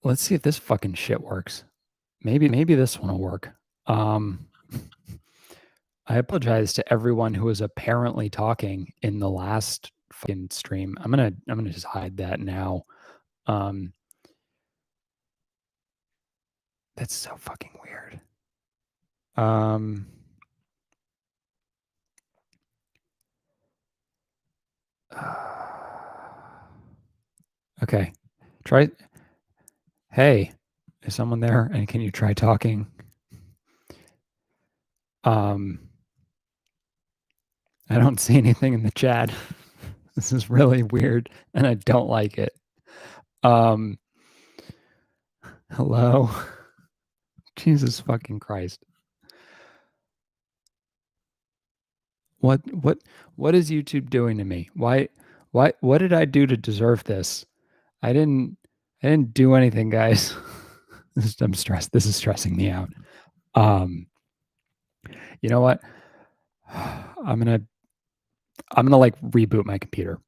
Let's see if this fucking shit works. Maybe this one will work. I apologize to everyone who was apparently talking in the last fucking stream. I'm gonna just hide that now. Um, that's so fucking weird. Um, okay, try. Hey, is someone there? And can you try talking? Um, I don't see anything in the chat. This is really weird, and I don't like it. Um, hello. Jesus fucking Christ. What is YouTube doing to me? Why what did I do to deserve this? I didn't do anything, guys. I'm stressed. This is stressing me out. Um, you know what? I'm gonna like reboot my computer.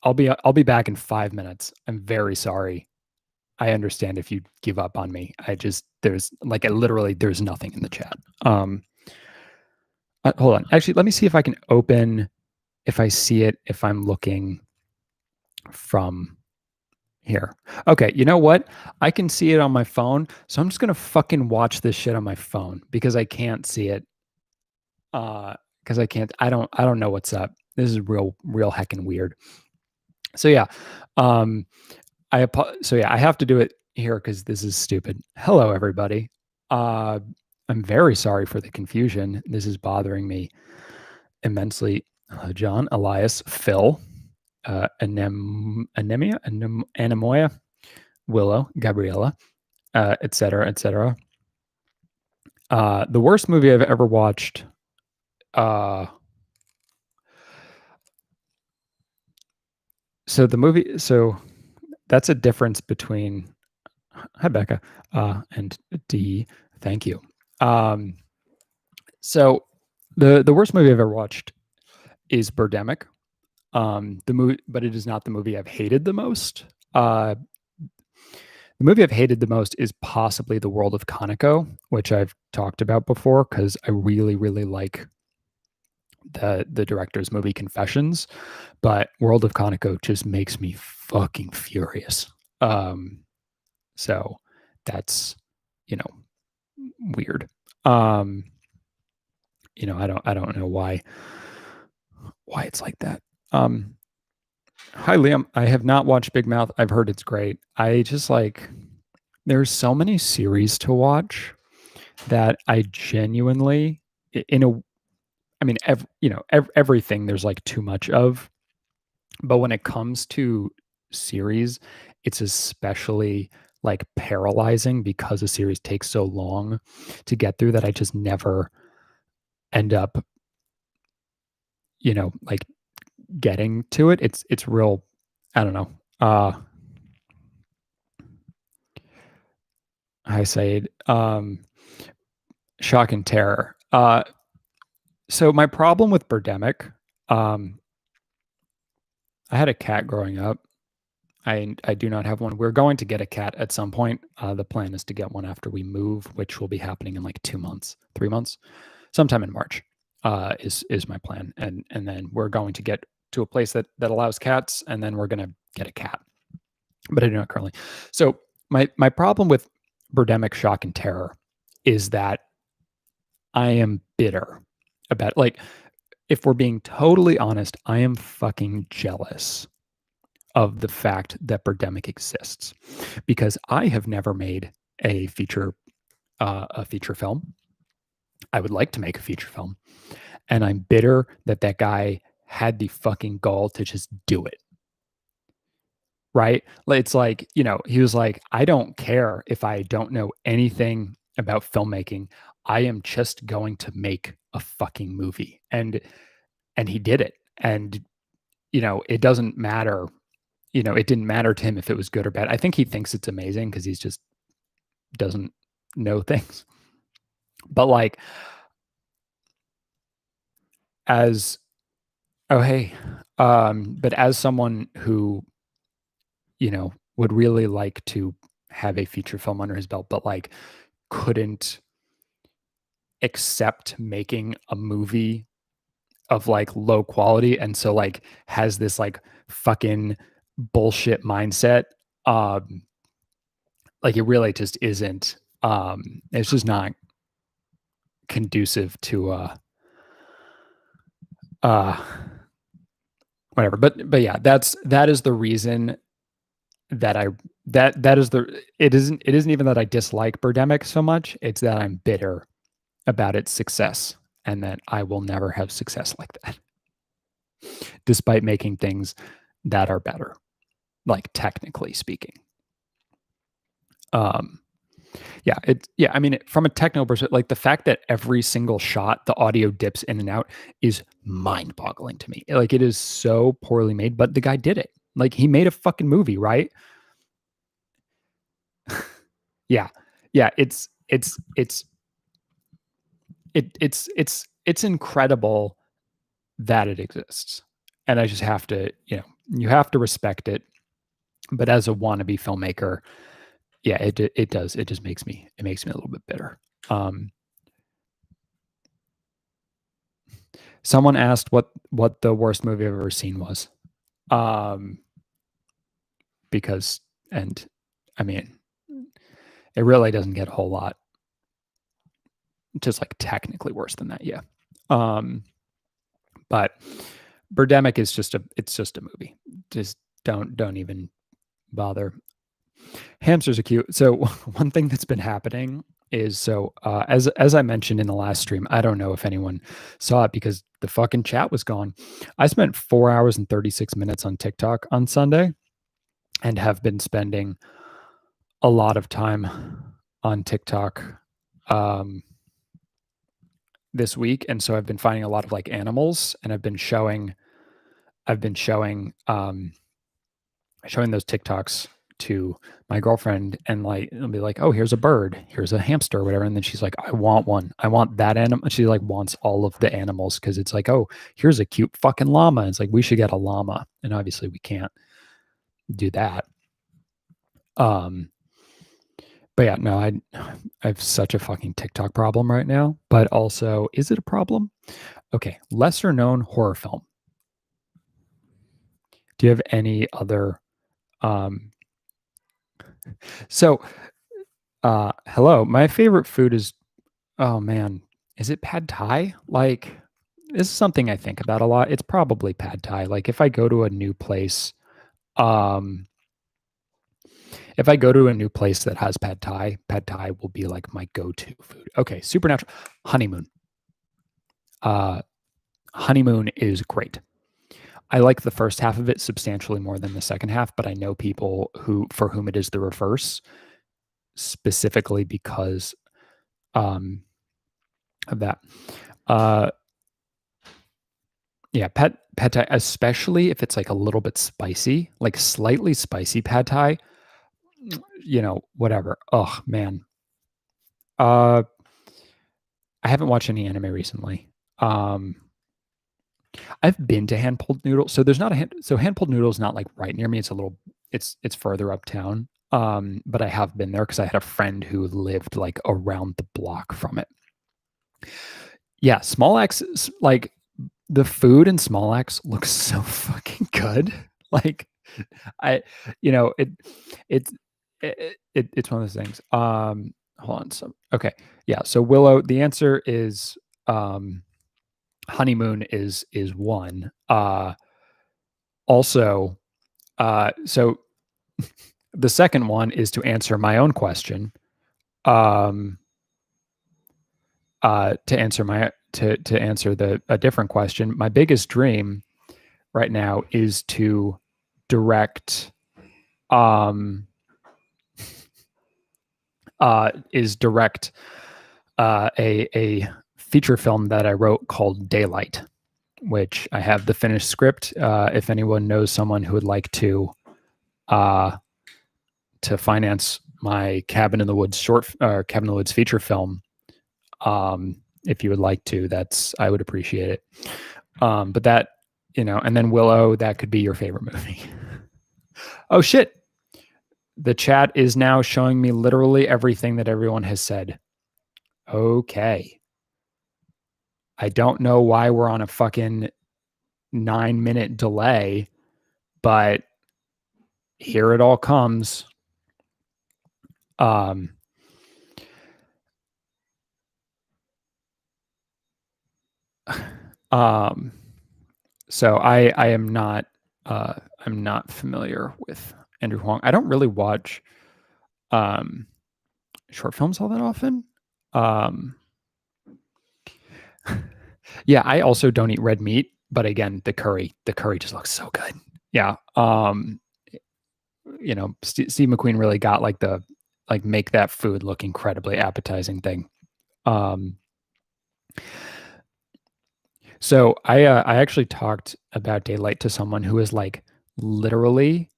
I'll be back in 5 minutes. I'm very sorry. I understand if you give up on me. There's like literally there's nothing in the chat. Hold on. Actually, let me see if I can open if I see it if I'm looking from here. Okay, you know what? I can see it on my phone, so I'm just gonna fucking watch this shit on my phone because I can't see it. Because I can't. I don't know what's up. This is real heckin' weird. So yeah, um, so yeah, I have to do it here because this is stupid. Hello, everybody. I'm very sorry for the confusion. This is bothering me immensely. John, Elias, Phil, Anemoya, Willow, Gabriella, et cetera, et cetera. The worst movie I've ever watched. So the movie. So that's a difference between. Hi, Becca, and D. Thank you. So the worst movie I've ever watched is Birdemic. The movie, but it is not the movie I've hated the most. The movie I've hated the most is possibly The World of Kaneko, which I've talked about before because I really like the director's movie Confessions, but World of Kaneko just makes me fucking furious. So that's you know weird. I don't know why it's like that. Hi Liam, I have not watched Big Mouth. I've heard it's great. I just like there's so many series to watch that I genuinely in a I mean everything there's like too much of, but when it comes to series, it's especially like paralyzing because a series takes so long to get through that I just never end up like getting to it. It's real. I don't know. Hi Said. Shock and terror. So my problem with Birdemic, I had a cat growing up. I do not have one. We're going to get a cat at some point. The plan is to get one after we move, which will be happening in like 2 months, 3 months, sometime in March. Is my plan, and then we're going to get to a place that allows cats, and then we're going to get a cat. But I do not currently. So my problem with Birdemic, Shock and Terror is that I am bitter about like if we're being totally honest, I am fucking jealous of the fact that Birdemic exists because I have never made a feature film. I would like to make a feature film, and I'm bitter that that guy had the fucking gall to just do it. Right? It's like, he was like, I don't care if I don't know anything about filmmaking. I am just going to make a fucking movie. And he did it. And it doesn't matter, it didn't matter to him if it was good or bad. I think he thinks it's amazing because he's just doesn't know things. But like as oh hey, but as someone who would really like to have a feature film under his belt, but like couldn't accept making a movie of like low quality, and so like has this like fucking bullshit mindset. Like it really just isn't. It's just not conducive to uh whatever. But yeah, that is the reason that that is the it isn't even that I dislike Birdemic so much. It's that I'm bitter about its success and that I will never have success like that, despite making things that are better, like technically speaking. I mean, from a technical perspective, like the fact that every single shot the audio dips in and out is mind-boggling to me. Like it is so poorly made, but the guy did it. Like he made a fucking movie, right? Yeah. Yeah, it's incredible that it exists. And I just have to, you have to respect it. But as a wannabe filmmaker, yeah, it does. It just makes me a little bit bitter. Someone asked what the worst movie I've ever seen was. Because and I mean, it really doesn't get a whole lot. Just like technically worse than that, yeah. But Birdemic is just a movie. Just don't even bother. Hamsters are cute. So one thing that's been happening is as I mentioned in the last stream, I don't know if anyone saw it because the fucking chat was gone. I spent 4 hours and 36 minutes on TikTok on Sunday and have been spending a lot of time on TikTok this week. And so I've been finding a lot of like animals, and I've been showing those TikToks to my girlfriend, and like it'll be like, oh, here's a bird, here's a hamster or whatever, and then she's like, I want one, I want that animal. She like wants all of the animals because it's like, oh, here's a cute fucking llama. It's like we should get a llama, and obviously we can't do that. But yeah, no, I have such a fucking TikTok problem right now. But also, is it a problem? Okay, lesser known horror film. Do you have any other hello, my favorite food is, oh man, is it pad thai? Like, this is something I think about a lot. It's probably pad thai. Like if I go to a new place that has pad thai will be like my go-to food. Okay, Supernatural. Honeymoon. Honeymoon is great. I like the first half of it substantially more than the second half, but I know people for whom it is the reverse, specifically because of that. Yeah, pad thai, especially if it's like a little bit spicy, like slightly spicy pad thai, whatever. Oh man. I haven't watched any anime recently. I've been to hand pulled noodle. So there's not hand pulled noodle is not like right near me. It's further uptown. But I have been there because I had a friend who lived like around the block from it. Yeah, Small X, like the food in Small X looks so fucking good. Like it's one of those things. Hold on. Okay. Yeah. So Willow, the answer is honeymoon is one. Also, so the second one is to answer my own question. To answer a different question, my biggest dream right now is to direct a feature film that I wrote called Daylight, which I have the finished script. If anyone knows someone who would like to finance my Cabin in the Woods feature film, if you would like to, I would appreciate it. But that, and then Willow, that could be your favorite movie. Oh shit. The chat is now showing me literally everything that everyone has said. Okay. I don't know why we're on a fucking 9-minute delay, but here it all comes. So I am not I'm not familiar with Andrew Huang. I don't really watch short films all that often. Yeah, I also don't eat red meat, but again, the curry just looks so good. Yeah. Steve McQueen really got like the make that food look incredibly appetizing thing. So I actually talked about Daylight to someone who is like literally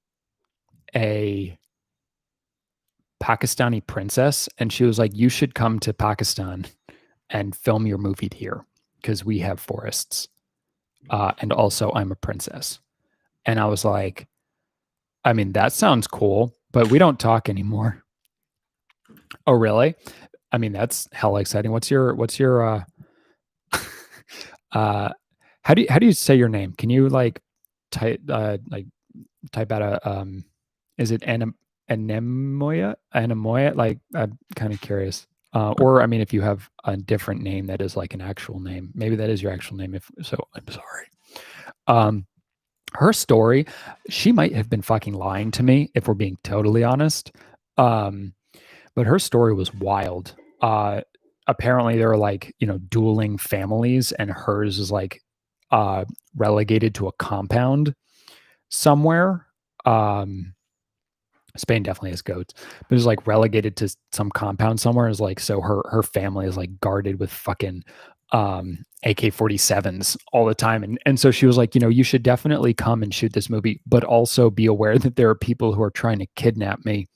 a Pakistani princess, and she was like, "You should come to Pakistan and film your movie here because we have forests, and also I'm a princess." And I was like, "I mean, that sounds cool, but we don't talk anymore." Oh, really? I mean, that's hella exciting. What's your how do you say your name? Can you like type type out a is it anemoya? Like, I'm kind of curious. Or I mean, if you have a different name that is like an actual name, maybe that is your actual name. If so, I'm sorry. Her story, she might have been fucking lying to me if we're being totally honest. But her story was wild. Apparently there were like, dueling families, and hers is like relegated to a compound somewhere. Spain definitely has goats, but it's like relegated to some compound somewhere. Is like, so her family is like guarded with fucking AK-47s all the time, and so she was like, you should definitely come and shoot this movie, but also be aware that there are people who are trying to kidnap me.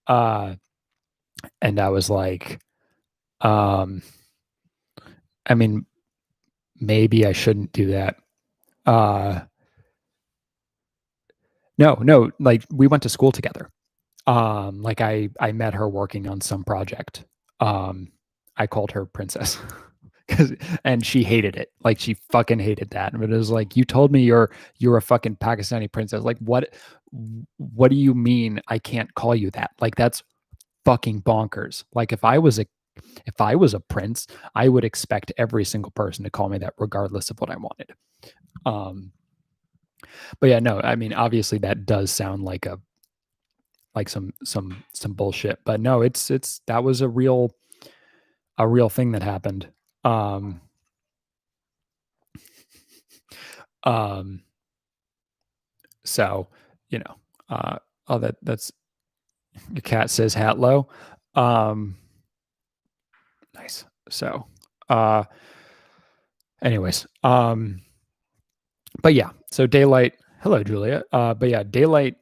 And I was like, I mean, maybe I shouldn't do that. No, like we went to school together. Like I met her working on some project. I called her princess. And she hated it. Like she fucking hated that. But it was like, you told me you're a fucking Pakistani princess. Like what do you mean I can't call you that? Like that's fucking bonkers. Like if I was a prince, I would expect every single person to call me that regardless of what I wanted. But yeah, no, I mean obviously that does sound like some bullshit. But no, it's that was a real thing that happened. So, that's your cat says Hatlo. Nice. So, anyways, but yeah, so Daylight, hello, Julia. But yeah, Daylight,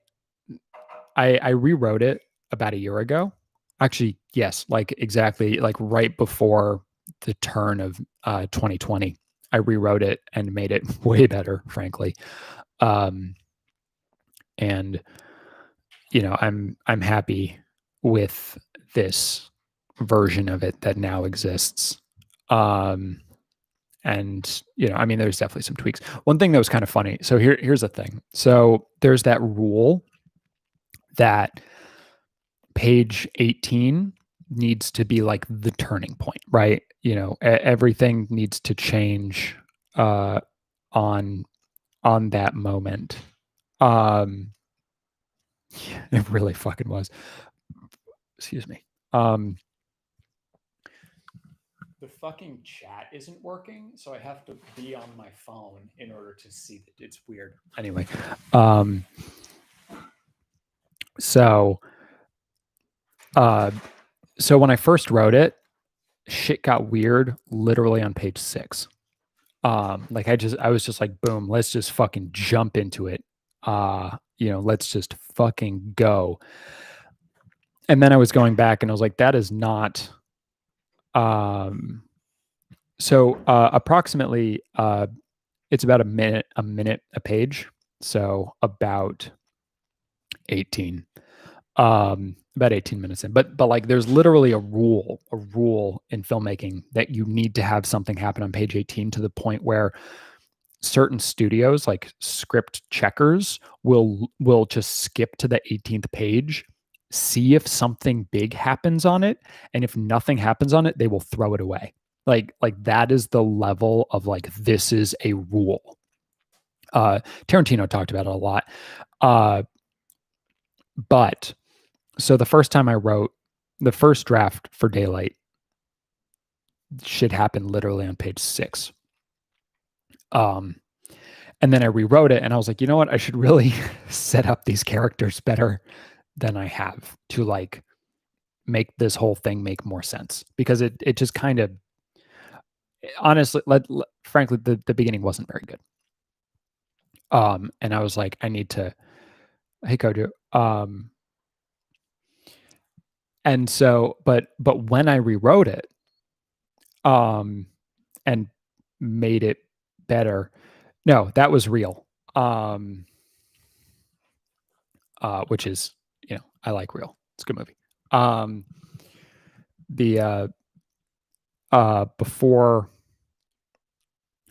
I rewrote it about a year ago. Actually, yes, like exactly like right before the turn of 2020. I rewrote it and made it way better, frankly. And I'm happy with this version of it that now exists. And I mean, there's definitely some tweaks. One thing that was kind of funny. So here's the thing. So there's that rule that page 18 needs to be like the turning point, right? Everything needs to change on that moment. It really fucking was. Excuse me. The fucking chat isn't working, so I have to be on my phone in order to see it. It's weird. Anyway, so when I first wrote it, shit got weird literally on page 6. Like I was just like, boom, let's just fucking jump into it. Let's just fucking go. And then I was going back and I was like, that is not so approximately it's about a minute a page. So about 18. About 18 minutes in. But like there's literally a rule in filmmaking that you need to have something happen on page 18 to the point where certain studios like script checkers will just skip to the 18th page, see if something big happens on it, and if nothing happens on it, they will throw it away. Like that is the level of like this is a rule. Tarantino talked about it a lot. But so the first time I wrote the first draft for Daylight, shit happened literally on page 6. And then I rewrote it and I was like, you know what? I should really set up these characters better than I have to like make this whole thing make more sense, because it just kind of, honestly, frankly, the beginning wasn't very good. And I was like, I need to, hey Kojo. And so, but when I rewrote it, and made it better, no, that was real. Which is, I like Real. It's a good movie. Before,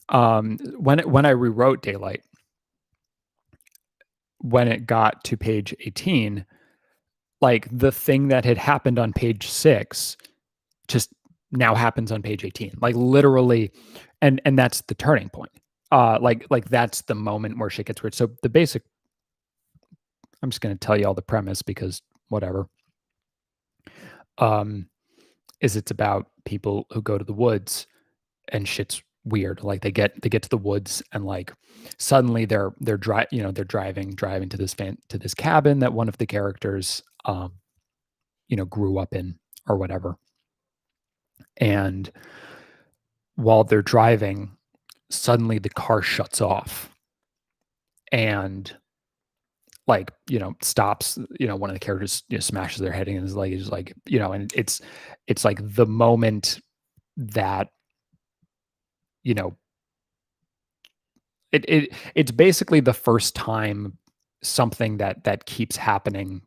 when I rewrote Daylight, when it got to page 18, like the thing that had happened on page 6 just now happens on page 18, like literally, and that's the turning point. Like that's the moment where shit gets weird. So the basic, I'm just going to tell you all the premise because whatever. Is it's about people who go to the woods and shit's weird. Like they get to the woods and like suddenly they're driving to this cabin that one of the characters grew up in or whatever. And while they're driving, suddenly the car shuts off and like, stops, one of the characters smashes their head in his leg, is like, and it's like the moment that, it's basically the first time something that keeps happening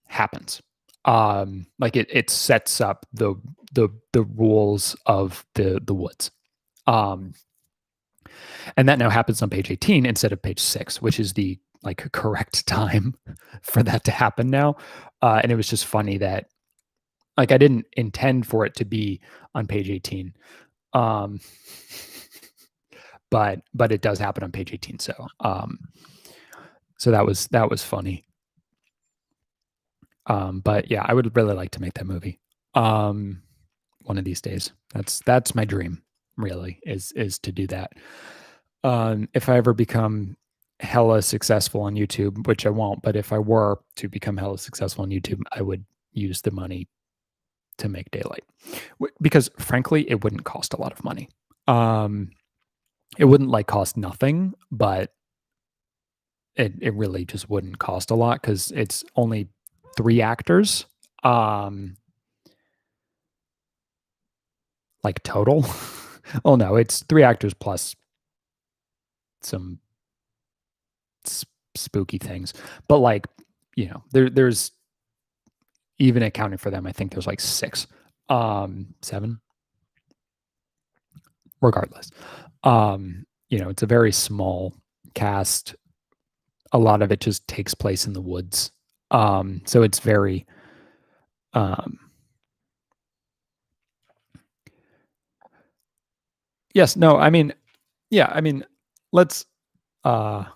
happens. Like it sets up the rules of the woods. And that now happens on page 18 instead of page 6, which is the like correct time for that to happen now. And it was just funny that like I didn't intend for it to be on page 18. But it does happen on page 18. So that was funny. But yeah, I would really like to make that movie. One of these days. That's my dream, really, is to do that. If I ever become hella successful on YouTube, which I won't, but if I were to become hella successful on YouTube, I would use the money to make Daylight, because frankly, it wouldn't cost a lot of money. It wouldn't like cost nothing, but it really just wouldn't cost a lot because it's only 3 actors, like total. Oh no, it's 3 actors plus some spooky things, but like, there's, even accounting for them, I think there's like 6, 7, regardless. It's a very small cast. A lot of it just takes place in the woods. So it's very, yes, no, I mean, yeah, I mean, let's, I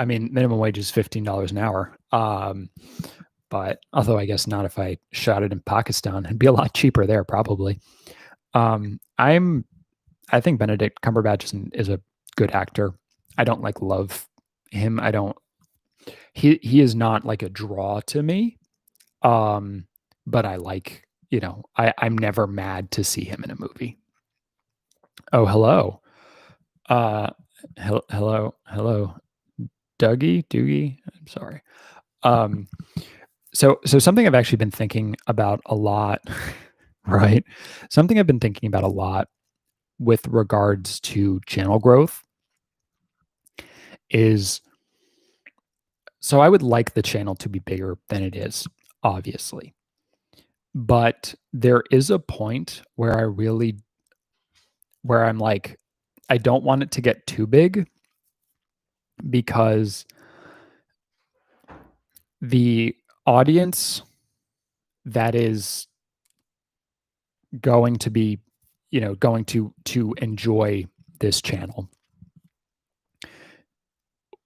mean, minimum wage is $15 an hour. But although I guess not if I shot it in Pakistan, it'd be a lot cheaper there probably. I think Benedict Cumberbatch is a good actor. I don't like love him. He is not like a draw to me. But I like, I'm never mad to see him in a movie. Oh, hello. Hello. Doogie. I'm sorry. So something I've actually been thinking about a lot, right? Something I've been thinking about a lot with regards to channel growth is so I would like the channel to be bigger than it is, obviously. But there is a point where where I'm like, I don't want it to get too big because the audience that is going to be, going to enjoy this channel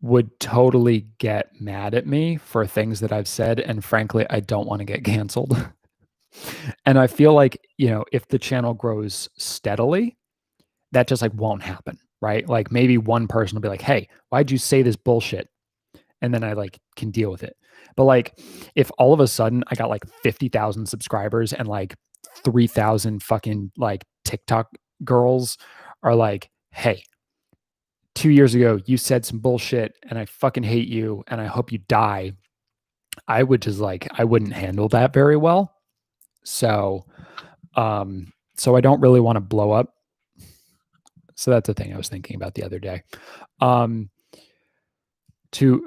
would totally get mad at me for things that I've said, and frankly, I don't want to get canceled. And I feel like, if the channel grows steadily, that just like won't happen, right? Like maybe one person will be like, "Hey, why'd you say this bullshit?" And then I like can deal with it. But like if all of a sudden I got like 50,000 subscribers and like 3,000 fucking like TikTok girls are like, "Hey, 2 years ago you said some bullshit and I fucking hate you and I hope you die." I would just like I wouldn't handle that very well. So so I don't really want to blow up. So that's the thing I was thinking about the other day. Um to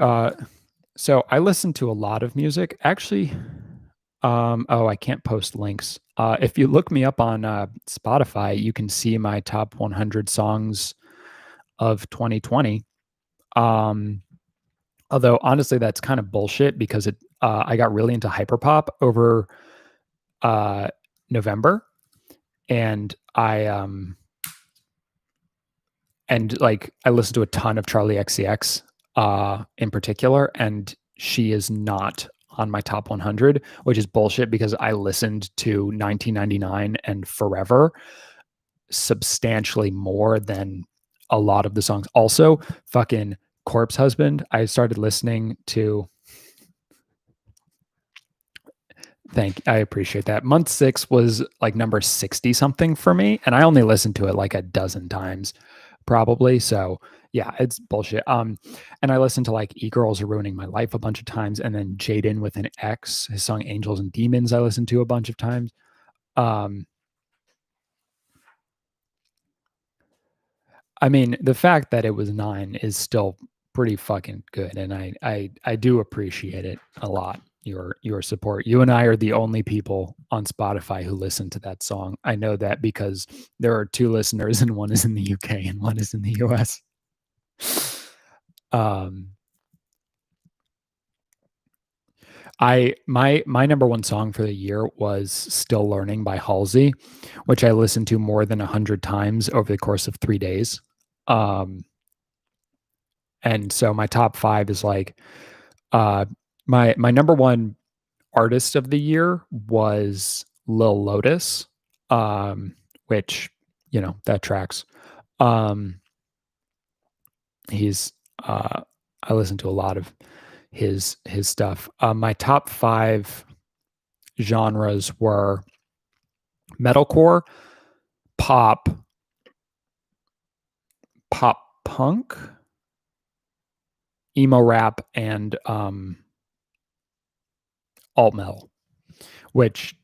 So I listen to a lot of music. Actually, oh, I can't post links. If you look me up on Spotify, you can see my top 100 songs of 2020. Um, Although honestly, that's kind of bullshit because I got really into hyperpop over uh, November, and I listened to a ton of Charlie XCX in particular, and she is not on my top 100, which is bullshit because I listened to 1999 and Forever substantially more than a lot of the songs. Also, fucking Corpse Husband, I started listening to. I appreciate that. Month 6 was like number 60 something for me, and I only listened to it like a dozen times probably. So yeah, it's bullshit. And I listened to like E-Girls Are Ruining My Life a bunch of times, and then Jaden with an X, his song Angels and Demons, I listened to a bunch of times. I mean, the fact that it was 9 is still pretty fucking good, and I do appreciate it a lot. Your support. You and I are the only people on Spotify who listen to that song. I know that because there are 2 listeners, and one is in the UK and one is in the US. Um, my number one song for the year was "Still Learning" by Halsey, which I listened to more than 100 times over the course of 3 days. Um, and so my top 5 is like uh my number one artist of the year was Lil Lotus, which, that tracks. Um he's I listen to a lot of his stuff. My top 5 genres were metalcore, pop, pop punk, emo rap, and alt metal, which,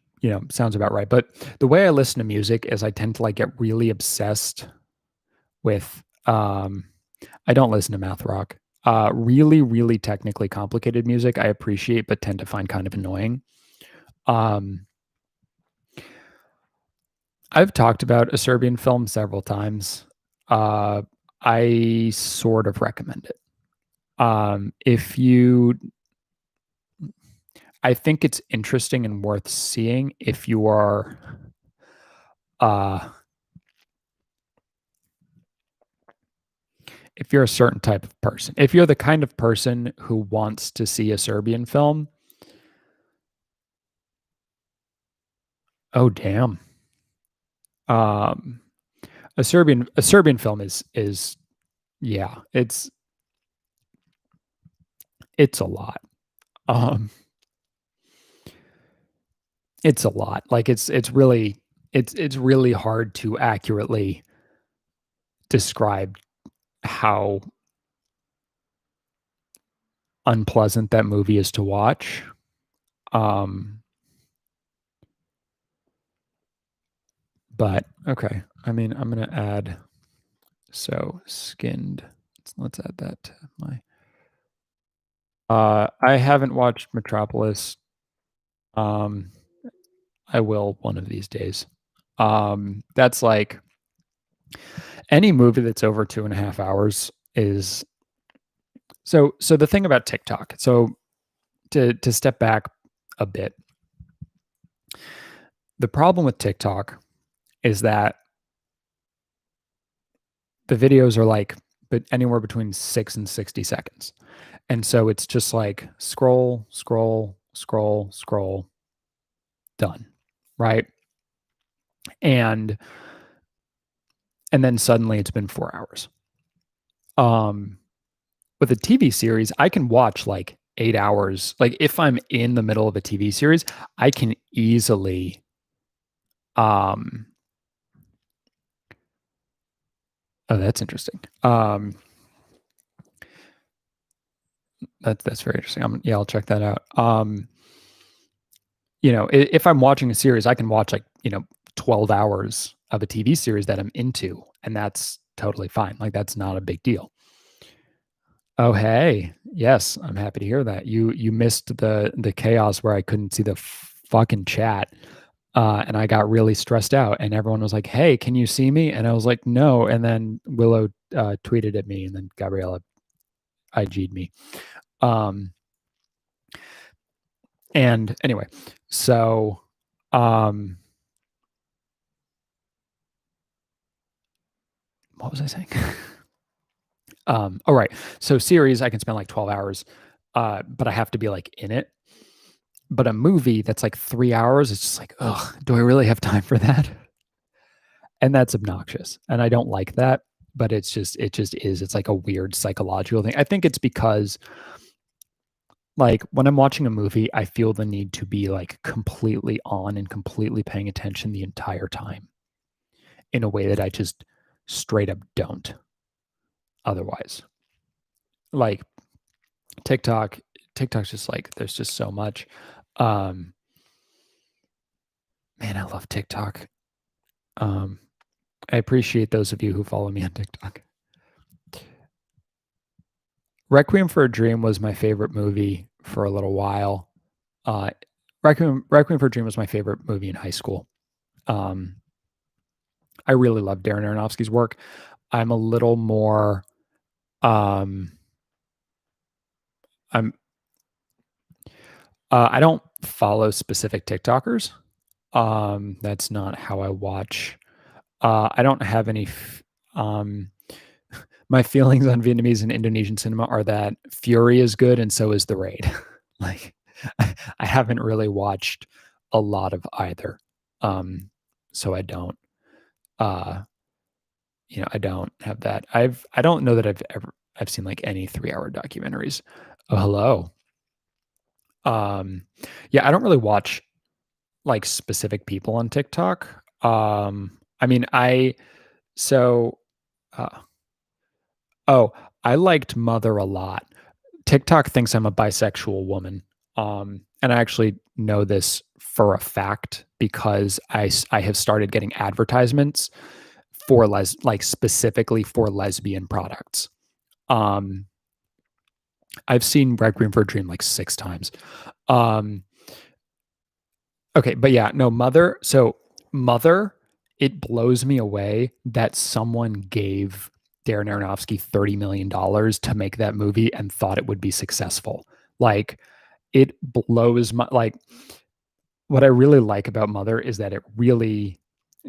sounds about right. But the way I listen to music is I tend to like get really obsessed with I don't listen to math rock. Really, really technically complicated music I appreciate, but tend to find kind of annoying. Um, I've talked about a Serbian film several times. Uh, I sort of recommend it. If you, I think it's interesting and worth seeing if you are, uh, if you're a certain type of person. If you're the kind of person who wants to see a Serbian film, oh damn. Um, a Serbian film is yeah, it's a lot. Um, it's a lot. Like it's really hard to accurately describe how unpleasant that movie is to watch. Um, but okay. I mean, I'm gonna add so skinned. It's Let's add that to my. I haven't watched Metropolis. Um, I will one of these days. That's like any movie that's over 2.5 hours is so the thing about TikTok. So to step back a bit, the problem with TikTok is that the videos are like but anywhere between 6 and 60 seconds. And so it's just like scroll, scroll, scroll, scroll, done. Right. And and then suddenly it's been 4 hours. Um, with a TV series, I can watch like 8 hours. Like if I'm in the middle of a TV series, I can easily um oh that's interesting. That's very interesting. Yeah, I'll check that out. If I'm watching a series, I can watch like, 12 hours of a TV series that I'm into, and that's totally fine. Like that's not a big deal. Oh, hey. Yes, I'm happy to hear that. You missed the chaos where I couldn't see the fucking chat. And I got really stressed out and everyone was like, "Hey, can you see me?" And I was like, "No." And then Willow tweeted at me and then Gabriella IG'd me. And anyway, so um what was I saying? All right. So series I can spend like 12 hours, but I have to be like in it. But a movie that's like 3 hours, it's just like, oh, do I really have time for that? And that's obnoxious. And I don't like that, but it just is. It's like a weird psychological thing. I think it's because like when I'm watching a movie, I feel the need to be like completely on and completely paying attention the entire time in a way that I just straight up don't otherwise. Like TikTok, TikTok's just like there's just so much. Um Man, I love TikTok. Um I appreciate those of you who follow me on TikTok. Requiem for a Dream was my favorite movie for a little while. Uh, Requiem for a Dream was my favorite movie in high school. Um, I really love Darren Aronofsky's work. I'm a little more. Um, I'm. I don't follow specific TikTokers. That's not how I watch. I don't have any. Um, my feelings on Vietnamese and Indonesian cinema are that Fury is good and so is The Raid. Like I haven't really watched a lot of either. So I don't uh I don't have that. I don't know that I've seen like any 3-hour documentaries. Oh, hello. Um yeah, I don't really watch like specific people on TikTok. I mean I so uh oh, I liked Mother a lot. TikTok thinks I'm a bisexual woman. And I actually know this for a fact because I have started getting advertisements for like specifically for lesbian products. Um, I've seen Requiem for a Dream like 6 times. Um, okay, but yeah, no, Mother. So Mother, it blows me away that someone gave Darren Aronofsky $30 million to make that movie and thought it would be successful. Like it blows my like what I really like about Mother is that it really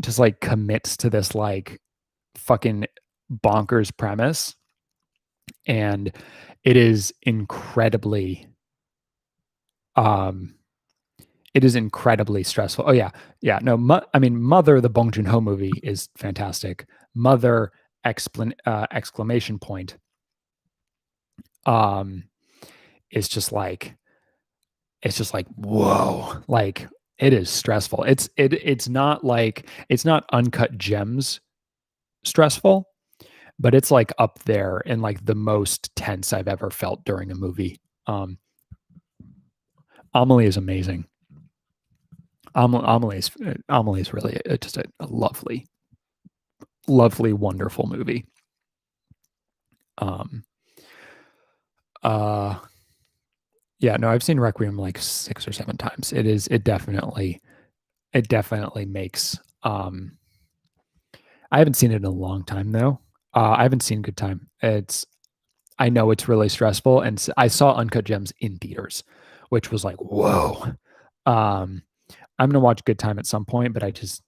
just like commits to this like fucking bonkers premise and it is incredibly um it is incredibly stressful. Oh yeah. Yeah, no, I mean Mother the Bong Joon-ho movie is fantastic. Mother exclamation point um is just like it's just like whoa, like it is stressful. It's not uncut gems stressful, but it's like up there in like the most tense I've ever felt during a movie. um Amelie is amazing. Amelie is really just a lovely, lovely, wonderful movie. Um, uh, yeah, no, I've seen Requiem like 6 or 7 times. It definitely makes, I haven't seen it in a long time though. I haven't seen Good Time. I know it's really stressful, and I saw Uncut Gems in theaters, which was like, whoa. Um, I'm gonna watch Good Time at some point, but I just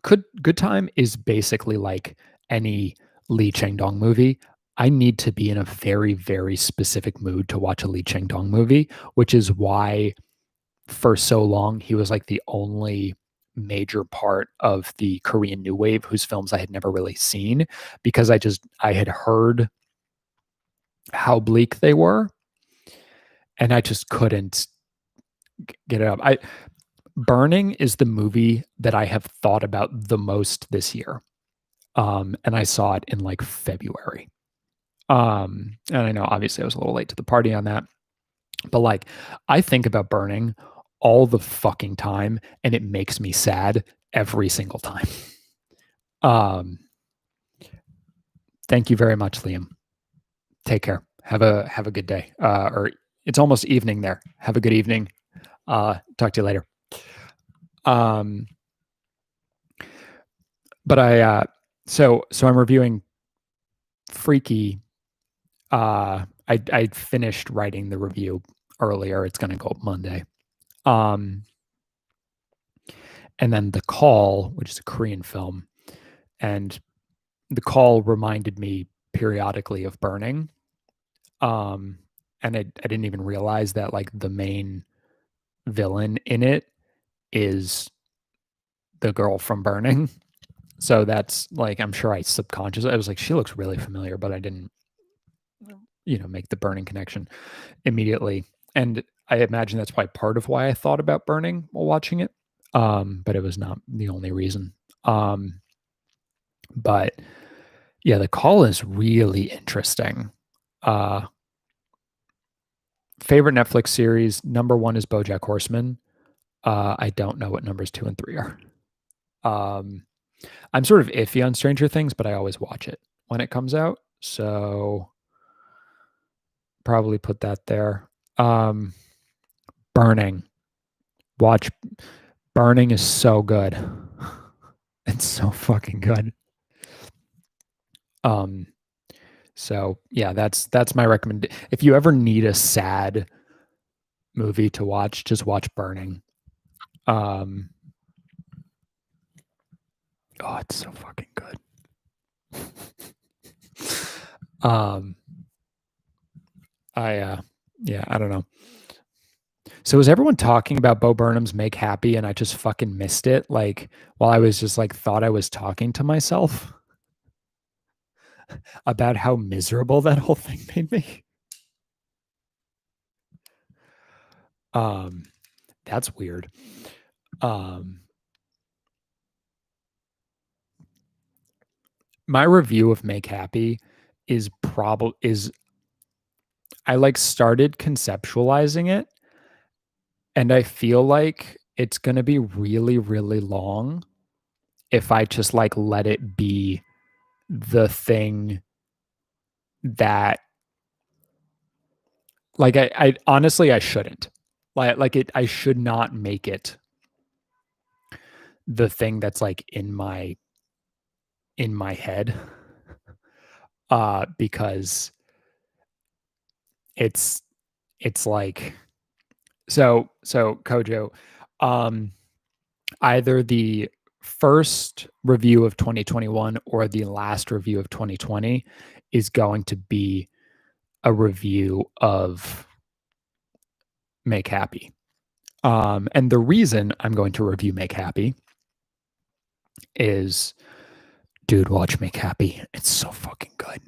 could. Good Time is basically like any Lee Chang-dong movie. I need to be in a very, very specific mood to watch a Lee Chang-dong movie, which is why for so long he was like the only major part of the Korean New Wave whose films I had never really seen because I had heard how bleak they were and I just couldn't get it up. I Burning is the movie that I have thought about the most this year. And I saw it in like February. And I know obviously I was a little late to the party on that, but like I think about Burning all the fucking time and it makes me sad every single time. Um, thank you very much, Liam. Take care. Have a good day. Or it's almost evening there. Have a good evening. Talk to you later. But so I'm reviewing Freaky. I finished writing the review earlier. It's going to go up Monday. And then The Call, which is a Korean film, and The Call reminded me periodically of Burning. And I didn't even realize that like the main villain in it is the girl from Burning. So that's like I'm sure I was like, she looks really familiar, but I didn't, make the Burning connection immediately. And I imagine that's probably part of why I thought about Burning while watching it. But it was not the only reason. But yeah, The Call is really interesting. Favorite Netflix series, number 1 is BoJack Horseman. I don't know what numbers 2 and 3 are. I'm sort of iffy on Stranger Things, but I always watch it when it comes out. So probably put that there. Burning. Watch Burning is so good. It's so fucking good. So yeah, that's my recommendation. If you ever need a sad movie to watch, just watch Burning. Oh, it's so fucking good. I don't know. So was everyone talking about Bo Burnham's Make Happy and I just fucking missed it? Like while I was just like thought I was talking to myself about how miserable that whole thing made me. That's weird. My review of Make Happy is I like started conceptualizing it and I feel like it's going to be really, really long if I just like let it be the thing that like I honestly I shouldn't. I should not make it the thing that's like in my head. Because it's like so Kojo, either the first review of 2021 or the last review of 2020 is going to be a review of Make Happy. And the reason I'm going to review Make Happy is, dude, watch Make Happy. It's so fucking good.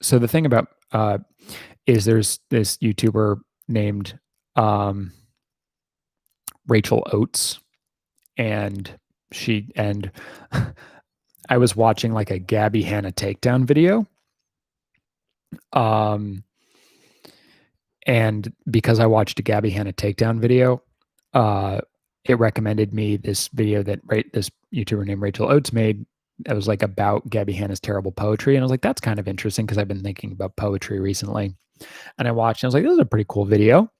So the thing about is there's this YouTuber named Rachel Oates, and I was watching like a Gabby Hanna takedown video. And because I watched a Gabby Hanna takedown video, it recommended me this video that this YouTuber named Rachel Oates made it was like about Gabby Hanna's terrible poetry. And I was like, that's kind of interesting because I've been thinking about poetry recently. And I watched and I was like, this is a pretty cool video.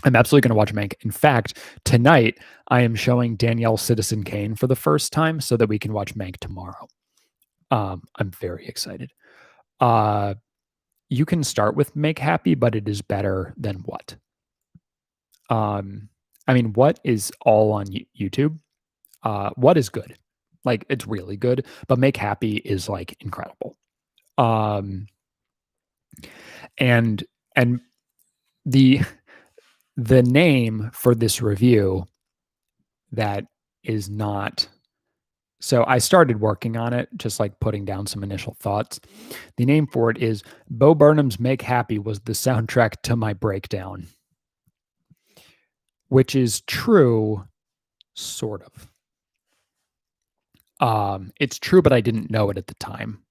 I'm absolutely going to watch Mank. In fact, tonight I am showing Danielle Citizen Kane for the first time so that we can watch Mank tomorrow. I'm very excited. You can start with Make Happy, but it is better than What. I mean, What is all on YouTube. What is good? Like it's really good, but Make Happy is like incredible. Um, and and the the name for this review that is not, so I started working on it, just like putting down some initial thoughts. The name for it is Bo Burnham's Make Happy was the soundtrack to my breakdown, which is true, sort of. It's true, but I didn't know it at the time.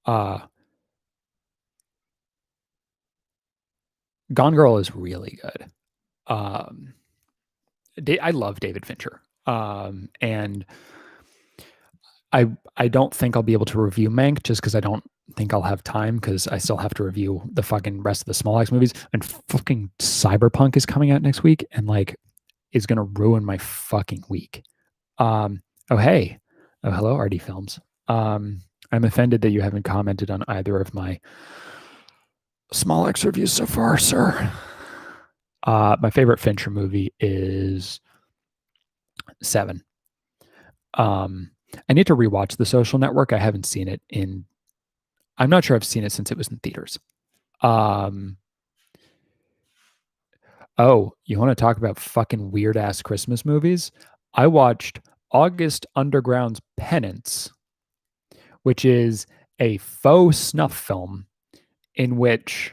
Gone Girl is really good. I love David Fincher, and I don't think I'll be able to review Mank just because I don't think I'll have time because I still have to review the fucking rest of the Small Axe movies, and fucking Cyberpunk is coming out next week and like is gonna ruin my fucking week. Oh hey, oh hello RD Films. I'm offended that you haven't commented on either of my Small Axe reviews so far, sir. My favorite Fincher movie is Seven. I need to rewatch The Social Network. I haven't seen it in, I'm not sure I've seen it since it was in theaters. Oh, you want to talk about fucking weird ass Christmas movies? I watched August Underground's Penance, which is a faux snuff film in which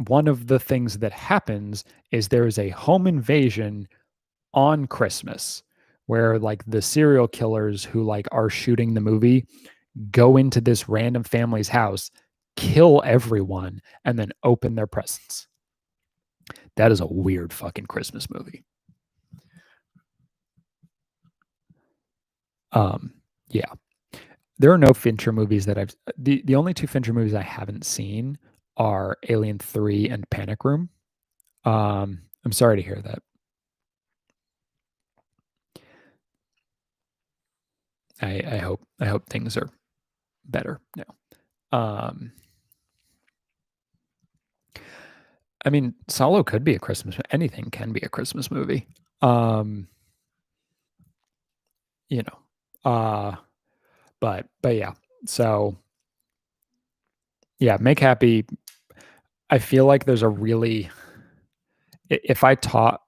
one of the things that happens is there is a home invasion on Christmas where like the serial killers who like are shooting the movie go into this random family's house, kill everyone, and then open their presents. That is a weird fucking Christmas movie. Yeah. There are no Fincher movies that I've the only two Fincher movies I haven't seen are Alien 3 and Panic Room. I'm sorry to hear that. I hope things are better now. I mean, Solo could be a Christmas. Anything can be a Christmas movie. You know, but yeah. So yeah, Make Happy. I feel like there's a really, if I talk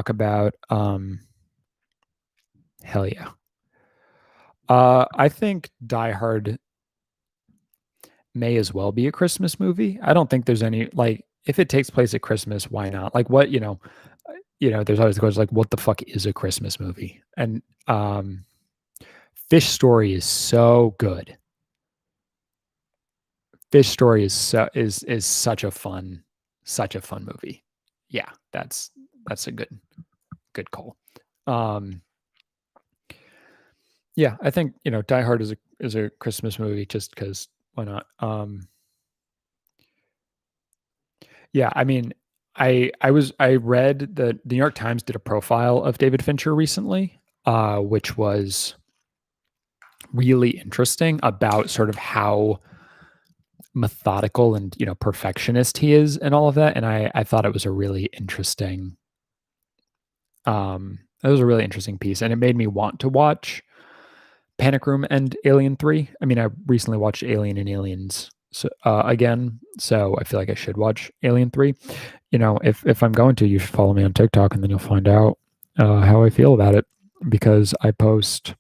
about hell yeah. I think Die Hard may as well be a Christmas movie. I don't think there's any like if it takes place at Christmas, why not? Like what, there's always the question like what the fuck is a Christmas movie? And Fish Story is so good. Fish Story is such a fun movie. Yeah, that's a good call. Yeah, I think Die Hard is a Christmas movie just because why not? Yeah, I mean, I read the New York Times did a profile of David Fincher recently, which was really interesting about sort of how methodical and perfectionist he is and all of that. And I thought it was a really interesting it was a really interesting piece, and it made me want to watch Panic Room and Alien 3. I mean, I recently watched Alien and Aliens again, so I feel like I should watch Alien 3. If I'm going to, you should follow me on TikTok, and then you'll find out how I feel about it, because I post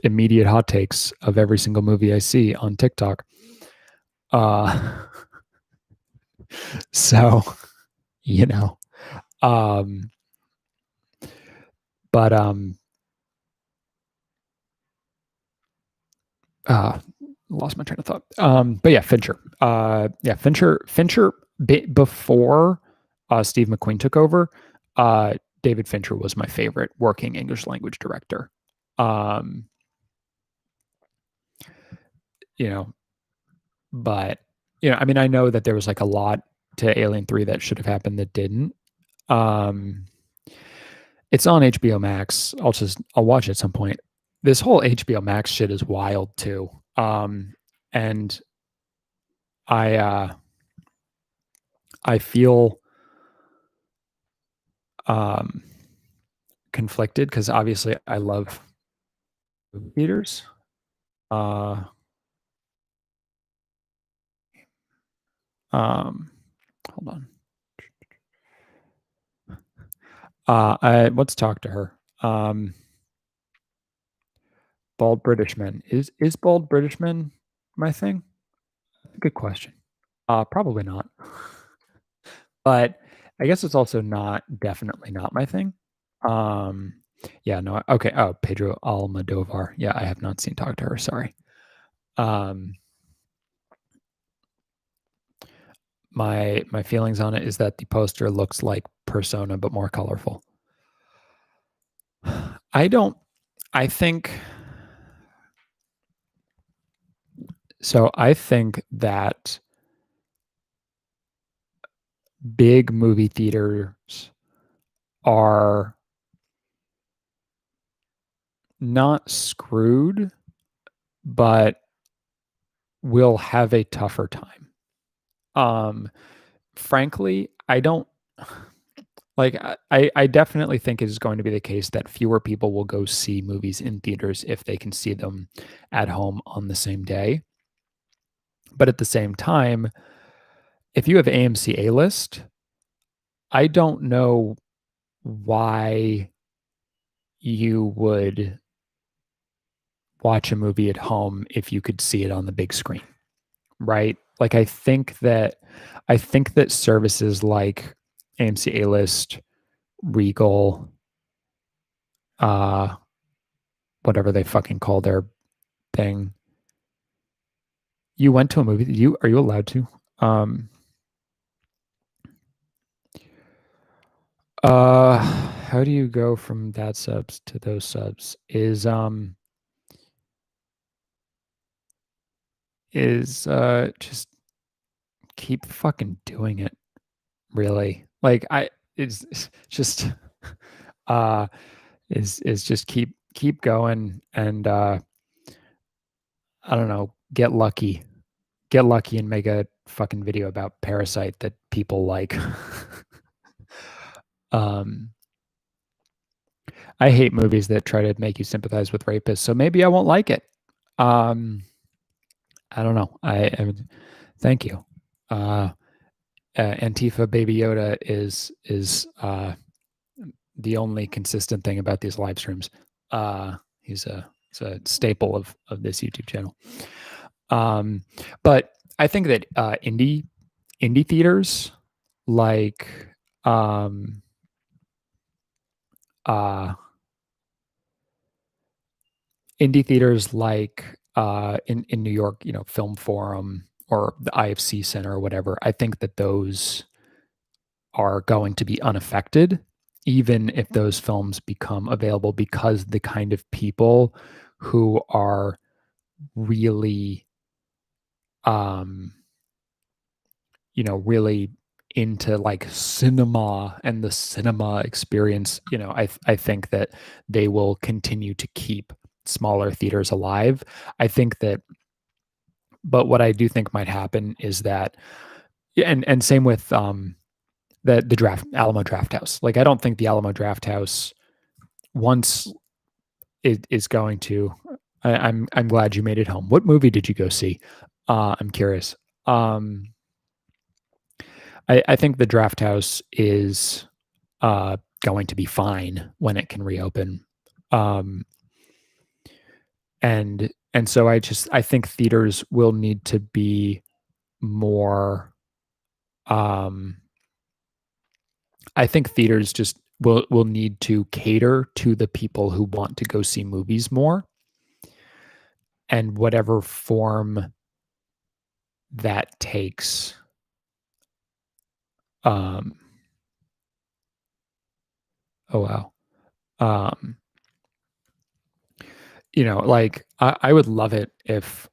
immediate hot takes of every single movie I see on TikTok. So, but lost my train of thought. But yeah, Fincher. Fincher before Steve McQueen took over. David Fincher was my favorite working English language director. Um, you know, but I mean, I know that there was like a lot to Alien 3 that should have happened that didn't. Um, it's on HBO Max. I'll watch it at some point. This whole HBO Max shit is wild too. And I I feel um conflicted because obviously I love movie theaters. Uh um hold on. Let's talk to her. Bald British men. Is bald British men my thing? Good question. Probably not. But I guess it's also not definitely not my thing. Um, yeah, no, okay. Oh, Pedro Almodovar. Yeah, I have not seen Talk to Her. Sorry. Um, my feelings on it is that the poster looks like Persona but more colorful. I don't. I think so. I think that big movie theaters are not screwed, but will have a tougher time. Um, Frankly, I don't like I definitely think it is going to be the case that fewer people will go see movies in theaters if they can see them at home on the same day. But at the same time, if you have AMC A list, I don't know why you would watch a movie at home if you could see it on the big screen, right? Like I think that services like AMC A list, Regal, uh whatever they fucking call their thing. You went to a movie. You are you allowed to? Um, how do you go from that subs to those subs? Is just keep fucking doing it. Really, like it's just uh is just keep going and I don't know, get lucky and make a fucking video about Parasite that people like. um I hate movies that try to make you sympathize with rapists, so maybe I won't like it. Um, I don't know. Thank you. Uh, Antifa Baby Yoda is the only consistent thing about these live streams. He's a staple of this YouTube channel. Um, but I think that indie theaters like um uh indie theaters like in New York, Film Forum or the IFC Center or whatever, I think that those are going to be unaffected, even if those films become available, because the kind of people who are really, um, really into like cinema and the cinema experience, I think that they will continue to keep smaller theaters alive. I think that But what I do think might happen is that, yeah, and same with the draft Alamo Draft House. Like I don't think the Alamo Draft House once is going to. I'm glad you made it home. What movie did you go see? I'm curious. Um, I think the Draft House is going to be fine when it can reopen. Um, and so I think theaters will need to be more um I think theaters just will need to cater to the people who want to go see movies more, and whatever form that takes. Um, oh wow. Um, like I would love it if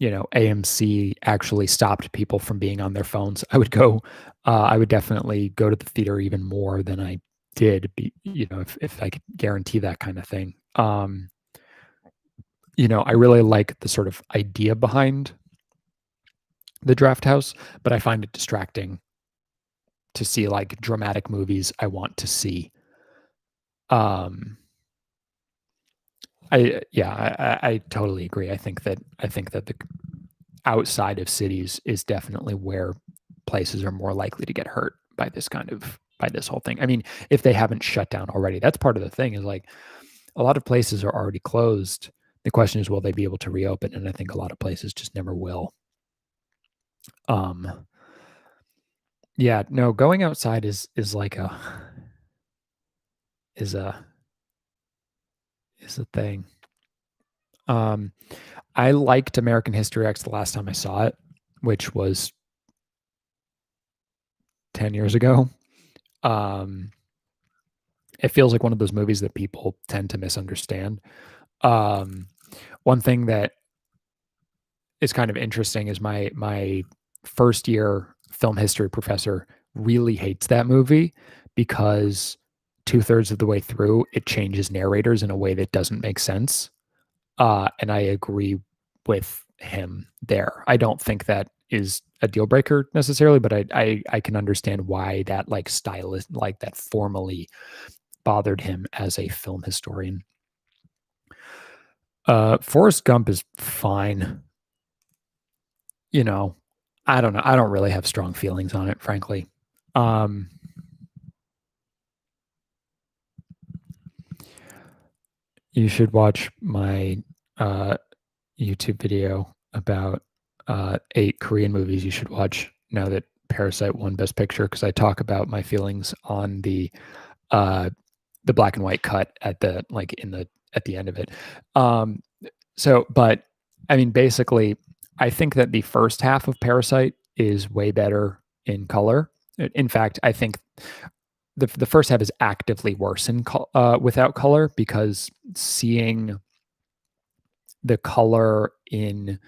AMC actually stopped people from being on their phones. I would definitely go to the theater even more than I did, if I could guarantee that kind of thing. I really like the sort of idea behind the draft house, but I find it distracting to see like dramatic movies I want to see. Um, I totally agree. I think that the outside of cities is definitely where places are more likely to get hurt by this whole thing. I mean, if they haven't shut down already, that's part of the thing is like a lot of places are already closed. The question is, will they be able to reopen? And I think a lot of places just never will. Um, yeah, no, going outside is like is a is a thing. Um, I liked American History X the last time I saw it, which was 10 years ago. Um, it feels like one of those movies that people tend to misunderstand. Um, one thing that is kind of interesting is my first year film history professor really hates that movie because 2/3 of the way through it changes narrators in a way that doesn't make sense. And I agree with him there. I don't think that is a deal breaker necessarily, but I can understand why that like stylist like that formally bothered him as a film historian. Forrest Gump is fine. You know, I don't know. I don't really have strong feelings on it, frankly. Um, you should watch my uh, YouTube video about 8 Korean movies you should watch now that Parasite won Best Picture because I talk about my feelings on uh, the black and white cut at the end of it. Um, but I mean, basically, I think that the first half of Parasite is way better in color. In fact, I think the first half is actively worse without color because seeing the color in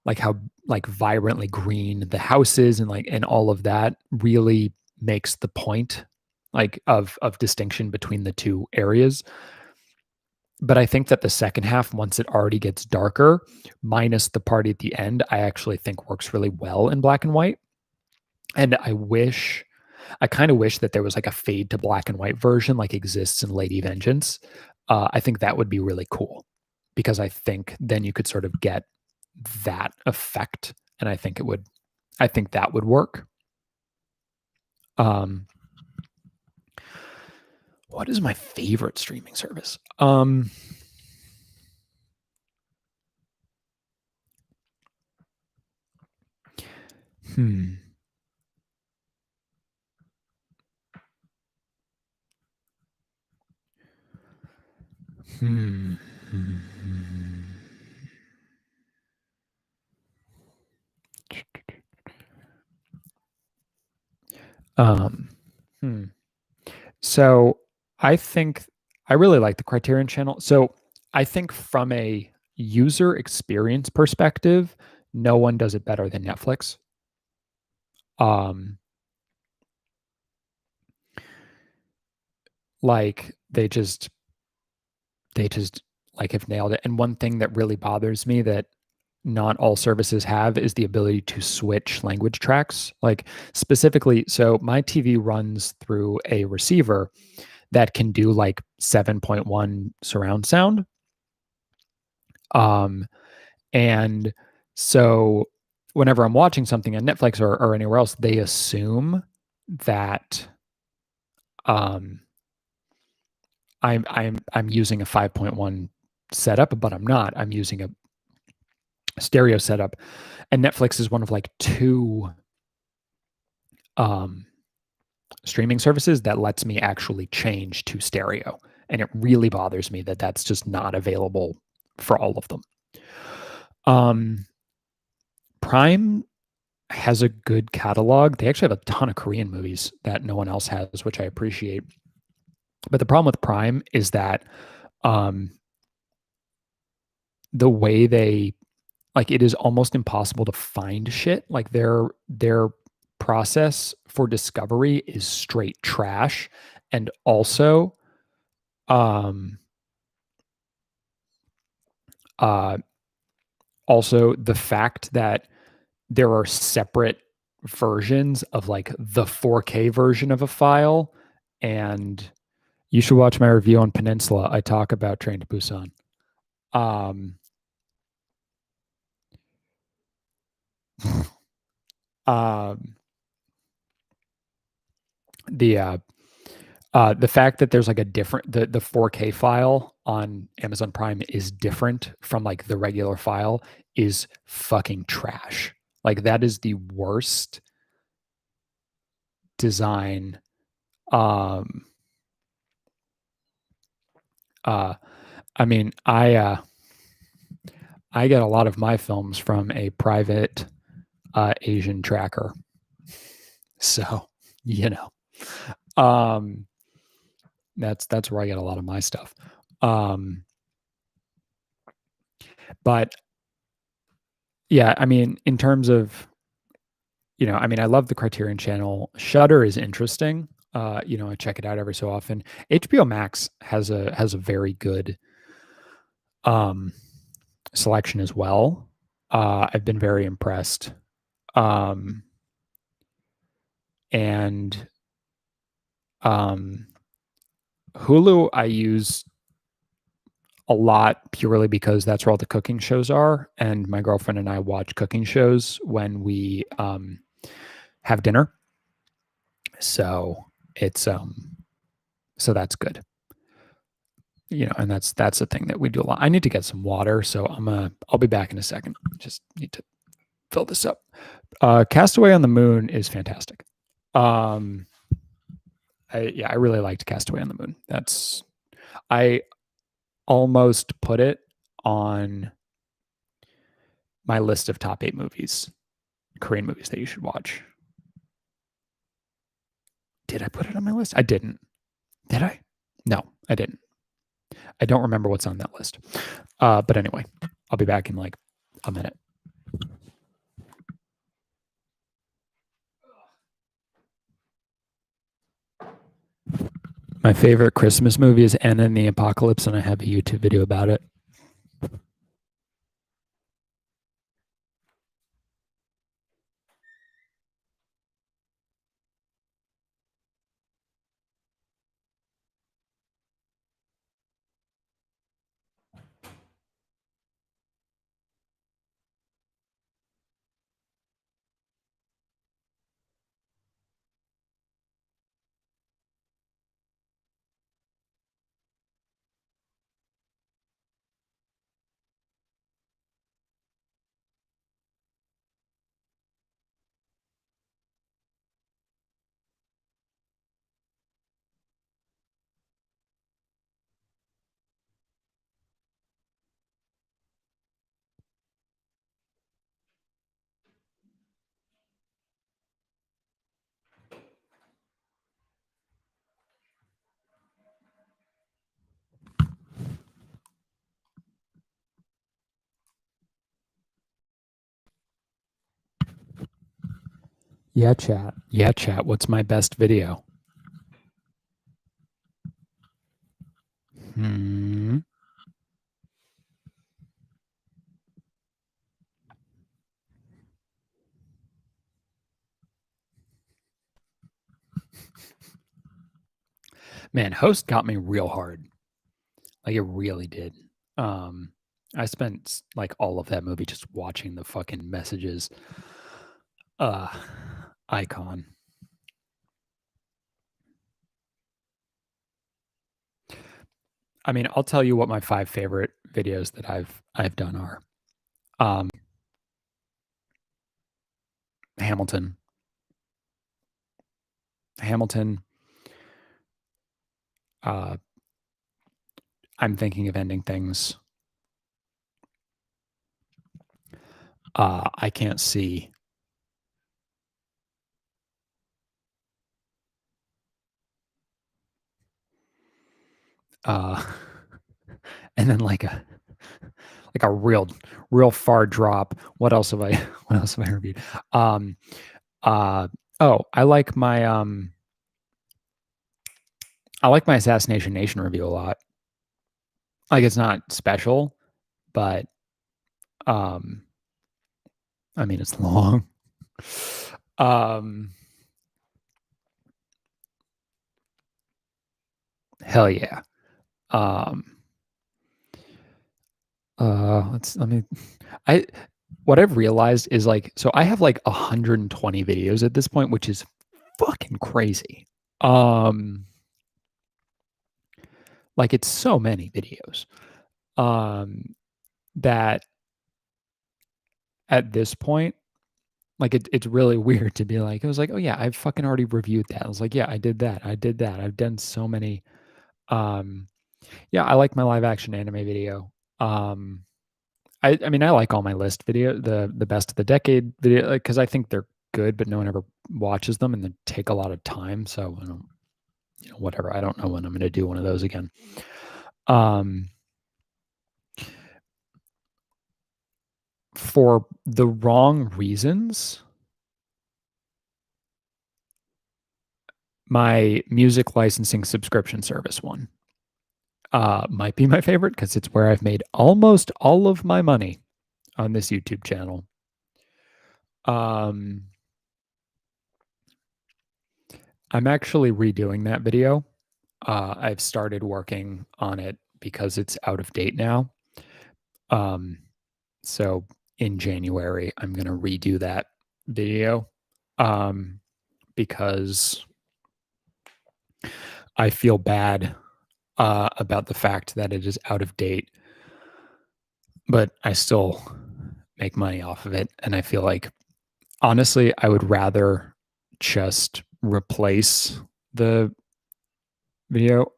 like how like vibrantly green the house is and all of that really makes the point like of distinction between the two areas. But I think that the second half, once it already gets darker, minus the party at the end, I actually think works really well in black and white. And I kind of wish that there was like a fade to black and white version like exists in Lady Vengeance. I think that would be really cool because I think then you could sort of get that effect. And I think that would work. Um, what is my favorite streaming service? Hmm. Hmm. Um, hmm. So I think I really like the Criterion channel. So I think from a user experience perspective, no one does it better than Netflix. Um, like they just like have nailed it. And one thing that really bothers me that not all services have is the ability to switch language tracks. Like specifically, so my TV runs through a receiver that can do like 7.1 surround sound. Um, and so whenever I'm watching something on Netflix or anywhere else, they assume that um, I'm using a 5.1 setup, but I'm not. I'm using a stereo setup, and Netflix is one of like 2 um, streaming services that lets me actually change to stereo, and it really bothers me that that's just not available for all of them. Um, Prime has a good catalog. They actually have a ton of Korean movies that no one else has, which I appreciate. But the problem with Prime is that um, the way they like it is almost impossible to find shit. Like their process for discovery is straight trash. And um uh also the fact that there are separate versions of like the 4K version of a file. And you should watch my review on Peninsula. I talk about Train to Busan. Um, um, the the fact that there's like a different the 4K file on Amazon Prime is different from like the regular file is fucking trash. Like that is the worst design. Um, uh, I mean, I get a lot of my films from a private Asian tracker, so you know, um, that's where I get a lot of my stuff. Um, but yeah, I mean, in terms of I mean, I love the Criterion Channel. Shutter is interesting. I check it out every so often. HBO Max has a very good um, selection as well. I've been very impressed. Um, and um, Hulu I use a lot purely because that's where all the cooking shows are, and my girlfriend and I watch cooking shows when we have dinner. So it's so that's good. And that's the thing that we do a lot. I need to get some water, so I'll be back in a second. Just need to fill this up. Castaway on the Moon is fantastic. Um, I really liked Castaway on the Moon. I almost put it on my list of top 8 Korean movies that you should watch. Did I put it on my list? I didn't. Did I? No, I didn't. I don't remember what's on that list. But anyway, I'll be back in like a minute. My favorite Christmas movie is Anna and the Apocalypse, and I have a YouTube video about it. Yeah, chat. Yeah, chat. What's my best video? Hmm. Man, Host got me real hard. Like it really did. Um, I spent like all of that movie just watching the fucking messages. Uh, icon. I mean, I'll tell you what my 5 favorite videos that I've done are. Um, Hamilton. Hamilton. Uh, I'm thinking of ending things. I can't see. Uh, and then like like a real far drop. What else have I what else have I reviewed? Um oh, I like my Assassination Nation review a lot. Like it's not special, but um I mean it's long. Um hell yeah. Um let me I what I've realized is like so I have like 120 videos at this point, which is fucking crazy. Um like it's so many videos. Um that at this point, like it's really weird to be like, it was like, oh yeah, I've fucking already reviewed that. I was like, yeah, I did that. I did that. I've done so many. Um yeah, I like my live action anime video. Um I mean I like all my list video, the best of the decade video because I think they're good, but no one ever watches them and they take a lot of time. So I don't, whatever. I don't know when I'm gonna do one of those again. Um for the wrong reasons, my music licensing subscription service one might be my favorite because it's where I've made almost all of my money on this YouTube channel. Um, I'm actually redoing that video. I've started working on it because it's out of date now. Um, so in January, I'm going to redo that video um, because I feel bad about the fact that it is out of date, but I still make money off of it. And I feel like, honestly, I would rather just replace the video.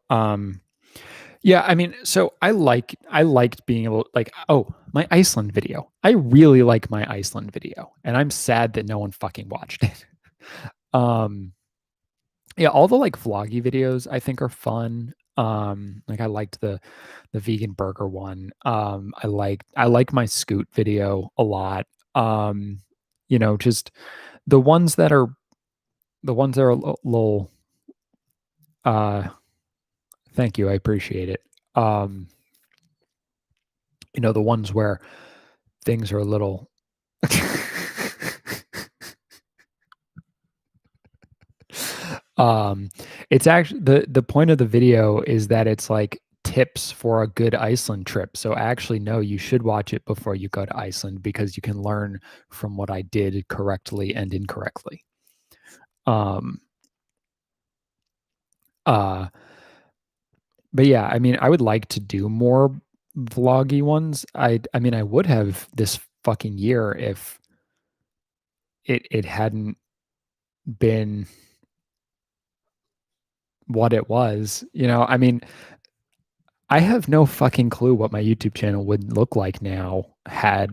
Yeah, I mean, so I liked being able like oh, my Iceland video. I really like my Iceland video, and I'm sad that no one fucking watched it. um yeah, all the like vloggy videos I think are fun. Like I liked the vegan burger one. I like my Scoot video a lot. Just the ones that are a little uh thank you, I appreciate it. Um, the ones where things are a little um it's actually the point of the video is that it's like tips for a good Iceland trip. So actually no, you should watch it before you go to Iceland because you can learn from what I did correctly and incorrectly. Um uh but yeah, I mean I would like to do more vloggy ones. I mean I would have this fucking year if it hadn't been what it was. I mean, I have no fucking clue what my YouTube channel would look like now had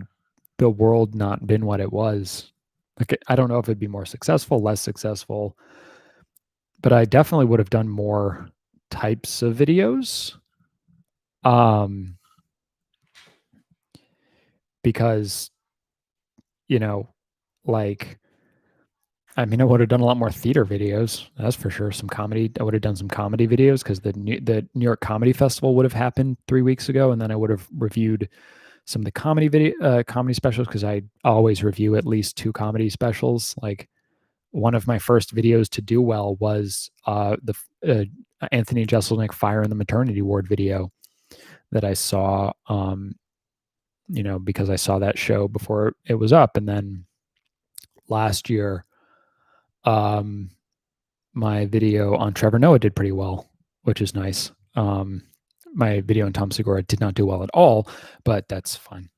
the world not been what it was. Like, I don't know if it'd be more successful, less successful, but I definitely would have done more types of videos. Um, because, you know, like, I mean, I would have done a lot more theater videos. That's for sure. Some comedy. I would have done some comedy videos because the New York Comedy Festival would have happened 3 weeks ago, and then I would have reviewed some of the comedy specials because I always review at least two comedy specials. Like one of my first videos to do well was the Anthony Jeselnik Fire in the Maternity Ward video that I saw. Because I saw that show before it was up, and then last year, um, my video on Trevor Noah did pretty well, which is nice. My video on Tom Segura did not do well at all, but that's fine.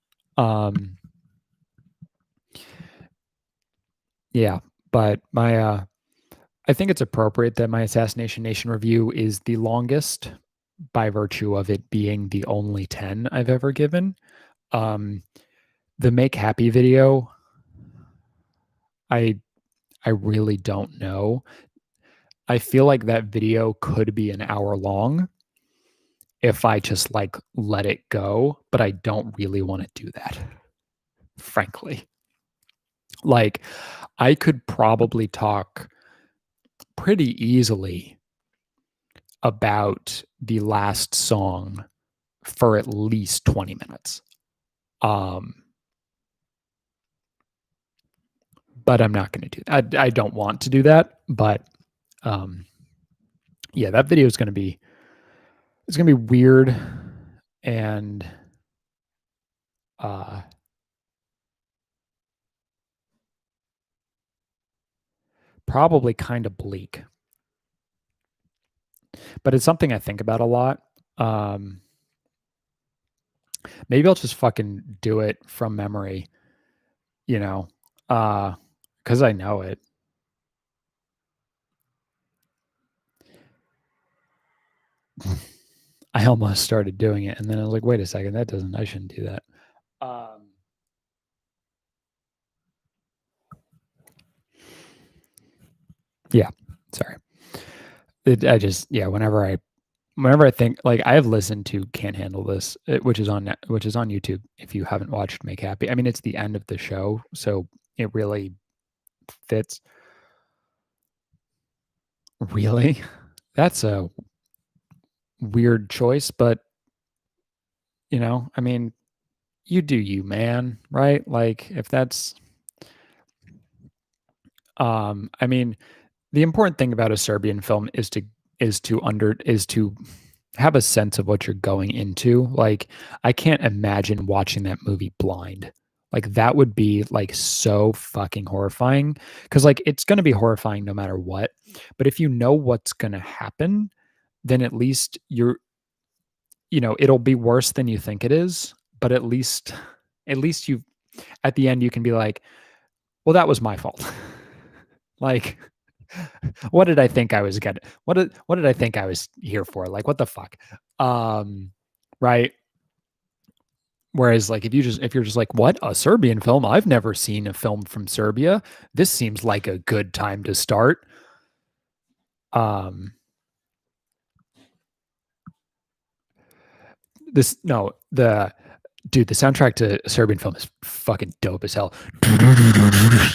Yeah, but I think it's appropriate that my Assassination Nation review is the longest by virtue of it being the only 10 I've ever given. Um, the Make Happy video, I I really don't know. I feel like that video could be an hour long if I just like let it go, but I don't really want to do that, frankly. Like, I could probably talk pretty easily about the last song for at least 20 minutes. Um, but I'm not going to do that. I don't want to do that, but um, yeah, that video is going to be it's going to be weird and uh, probably kind of bleak. But it's something I think about a lot. Um, maybe I'll just fucking do it from memory, you know, because I know it. I almost started doing it, and then I was like, wait a second, that doesn't. I shouldn't do that. Yeah, sorry. I just whenever I think like I have listened to "Can't Handle This," which is on YouTube. If you haven't watched "Make Happy," I mean it's the end of the show, so it really fits. Really, that's a weird choice, but I mean, you do you, man, right? Like if that's, I mean, the important thing about a Serbian film is to have a sense of what you're going into. Like, I can't imagine watching that movie blind. Like, that would be like so fucking horrifying because, like, it's going to be horrifying no matter what. But if you know what's going to happen, then at least it'll be worse than you think it is. But at least at the end, you can be like, well, that was my fault. Like, what did I think I was getting? What did I think I was here for? Like, what the fuck? Right. Whereas, like, if you're just like, what, a Serbian film? I've never seen a film from Serbia. This seems like a good time to start. Um, this no the dude, the soundtrack to a Serbian film is fucking dope as hell.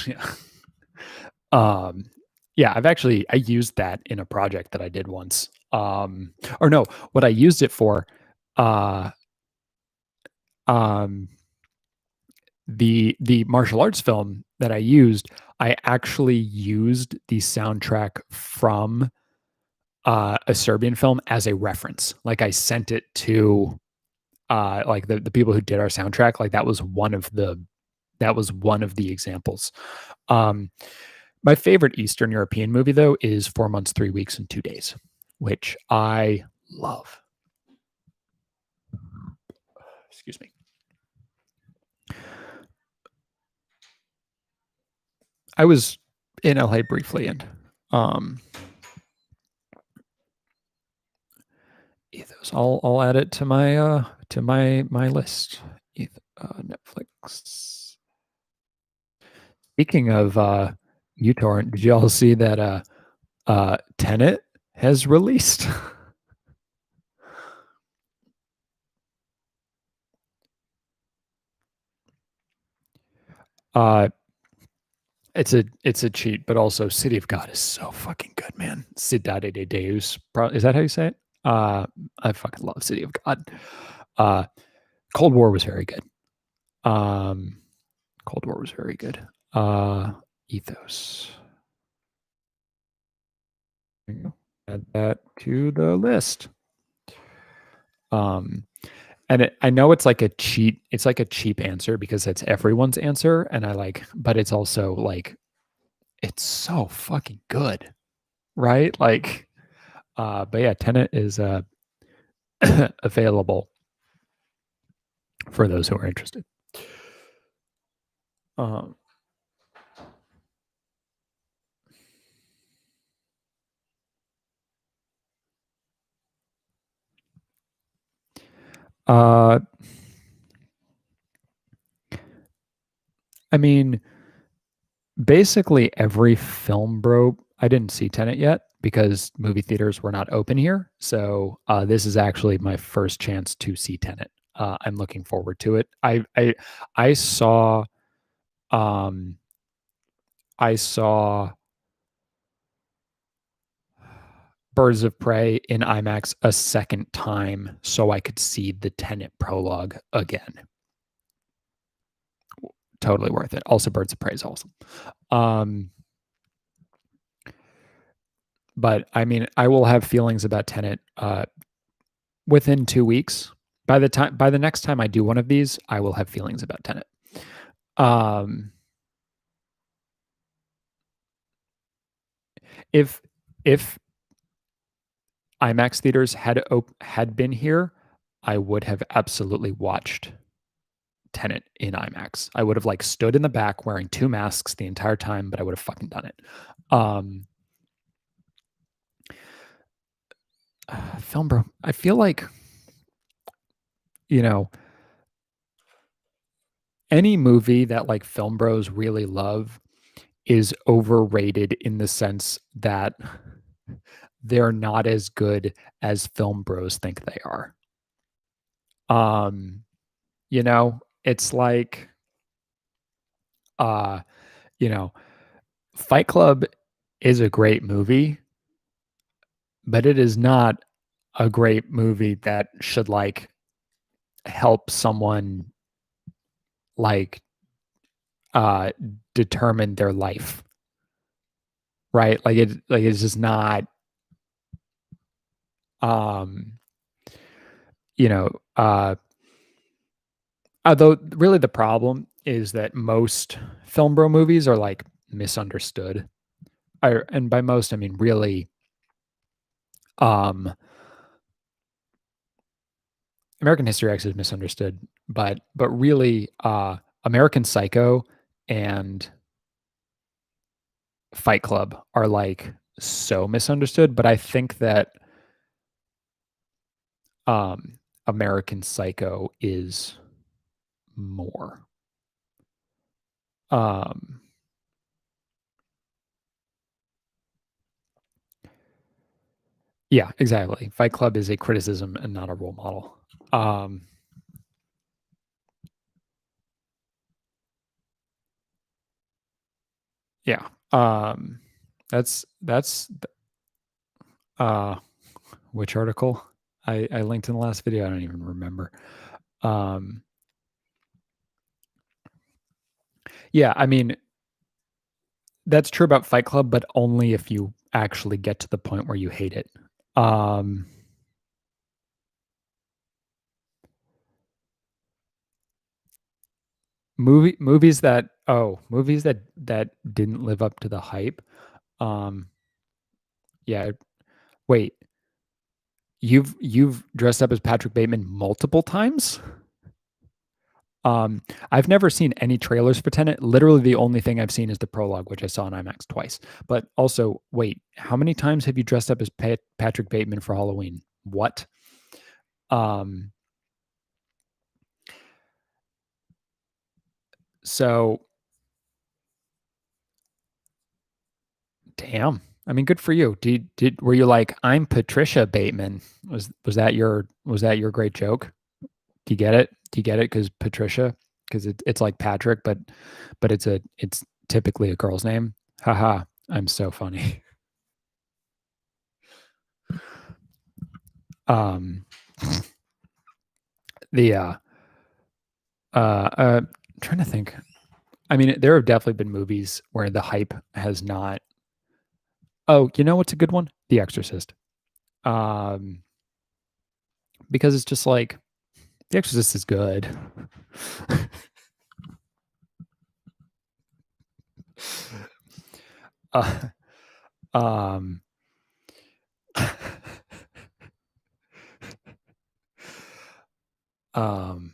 Yeah. Um, yeah, I used that in a project that I did once. Or no, what I used it for, uh, um, the martial arts film that I used, I actually used the soundtrack from a Serbian film as a reference. Like I sent it to like the people who did our soundtrack. Like that was one of the examples. Um, my favorite Eastern European movie though is 4 months, 3 weeks, and 2 days, which I love. Excuse me. I was in LA briefly, and um, ethos. I'll add it to my list. Netflix. Speaking of uTorrent, did you all see that Tenet has released? uh it's a cheat, but also City of God is so fucking good, man. Cidade de Deus. Is that how you say it? I fucking love City of God. Uh Cold War was very good. Um Cold War was very good. Ethos. Add that to the list. Um I know it's like a cheat. It's like a cheap answer because it's everyone's answer, and but it's also like it's so fucking good, right? Like, but yeah, Tenet is available for those who are interested. Um, uh, I mean, basically every film bro I didn't see Tenet yet because movie theaters were not open here. So this is actually my first chance to see Tenet. I'm looking forward to it. I saw um I saw Birds of Prey in IMAX a second time so I could see the Tenet prologue again. Totally worth it. Also, Birds of Prey is awesome. Um, but I mean, I will have feelings about Tenet within 2 weeks. By the next time I do one of these, I will have feelings about Tenet. Um, if if IMAX theaters had been here, I would have absolutely watched Tenet in IMAX. I would have like stood in the back wearing 2 masks the entire time, but I would have fucking done it. Um, Film bro, I feel like you know any movie that like film bros really love is overrated in the sense that they're not as good as film bros think they are. Um, it's like uh, you know, Fight Club is a great movie, but it is not a great movie that should like help someone like uh determine their life, right? It's just not um you know uh although really the problem is that most film bro movies are like misunderstood. And by most I mean really um American History X is misunderstood, but really American Psycho and Fight Club are like so misunderstood, but I think that um American Psycho is more. Um yeah, exactly. Fight Club is a criticism and not a role model. Um yeah. That's uh which article? I linked in the last video. I don't even remember. Um yeah, I mean that's true about Fight Club, but only if you actually get to the point where you hate it. Um, movies that didn't live up to the hype. Um, yeah. Wait, you've dressed up as Patrick Bateman multiple times? Um, I've never seen any trailers for Tenet. Literally, the only thing I've seen is the prologue, which I saw in IMAX twice. But also, wait, how many times have you dressed up as Patrick Bateman for Halloween? What? Um, so damn. I mean, good for you. Did were you like, I'm Patricia Bateman? Was that your great joke? Do you get it? Do you get it? Because Patricia, because it's like Patrick, but it's typically a girl's name. Haha. I'm so funny. Um the trying to think. I mean, there have definitely been movies where the hype has not. Oh, you know what's a good one? The Exorcist. Um, because it's just like The Exorcist is good. uh, um, um,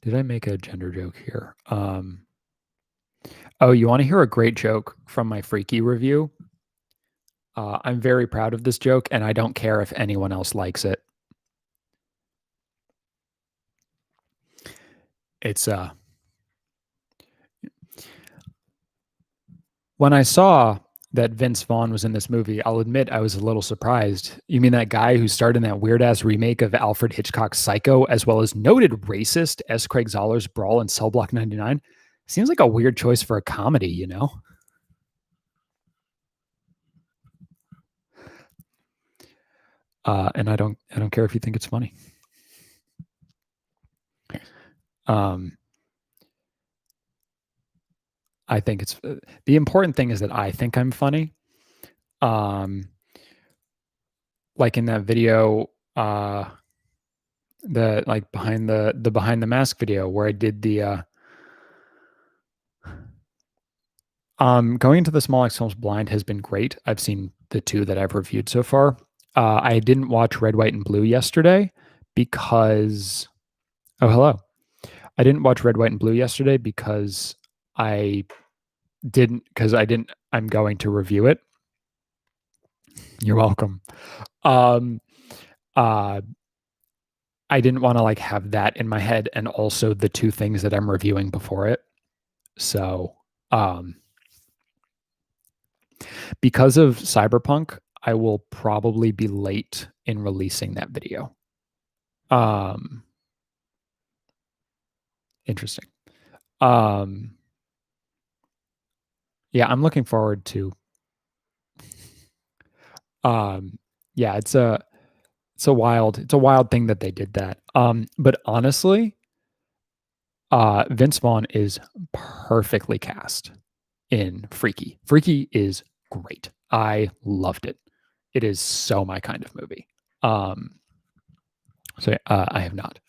did I make a gender joke here? Oh, you want to hear a great joke from my Freaky review? I'm very proud of this joke, and I don't care if anyone else likes it. It's When I saw that Vince Vaughn was in this movie, I'll admit I was a little surprised. You mean that guy who starred in that weird ass remake of Alfred Hitchcock's Psycho, as well as noted racist S. Craig Zoller's Brawl in Cell Block 99? Seems like a weird choice for a comedy, you know? And I don't care if you think it's funny. Um, I think it's the important thing is that I think I'm funny. Um, like in that video, the like behind the mask video where I did the going into the Small X Films blind has been great. I've seen the two that I've reviewed so far. I didn't watch Red, White, and Blue yesterday because hello. I didn't watch Red, White, and Blue yesterday because I I'm going to review it. You're welcome. Um uh I didn't want to like have that in my head and also the two things that I'm reviewing before it. So because of Cyberpunk, I will probably be late in releasing that video. Um, interesting. Um, yeah, I'm looking forward to. Yeah, it's a wild thing that they did that. But honestly, Vince Vaughn is perfectly cast in Freaky. Freaky is great. I loved it. It is so my kind of movie. Um, so I have not.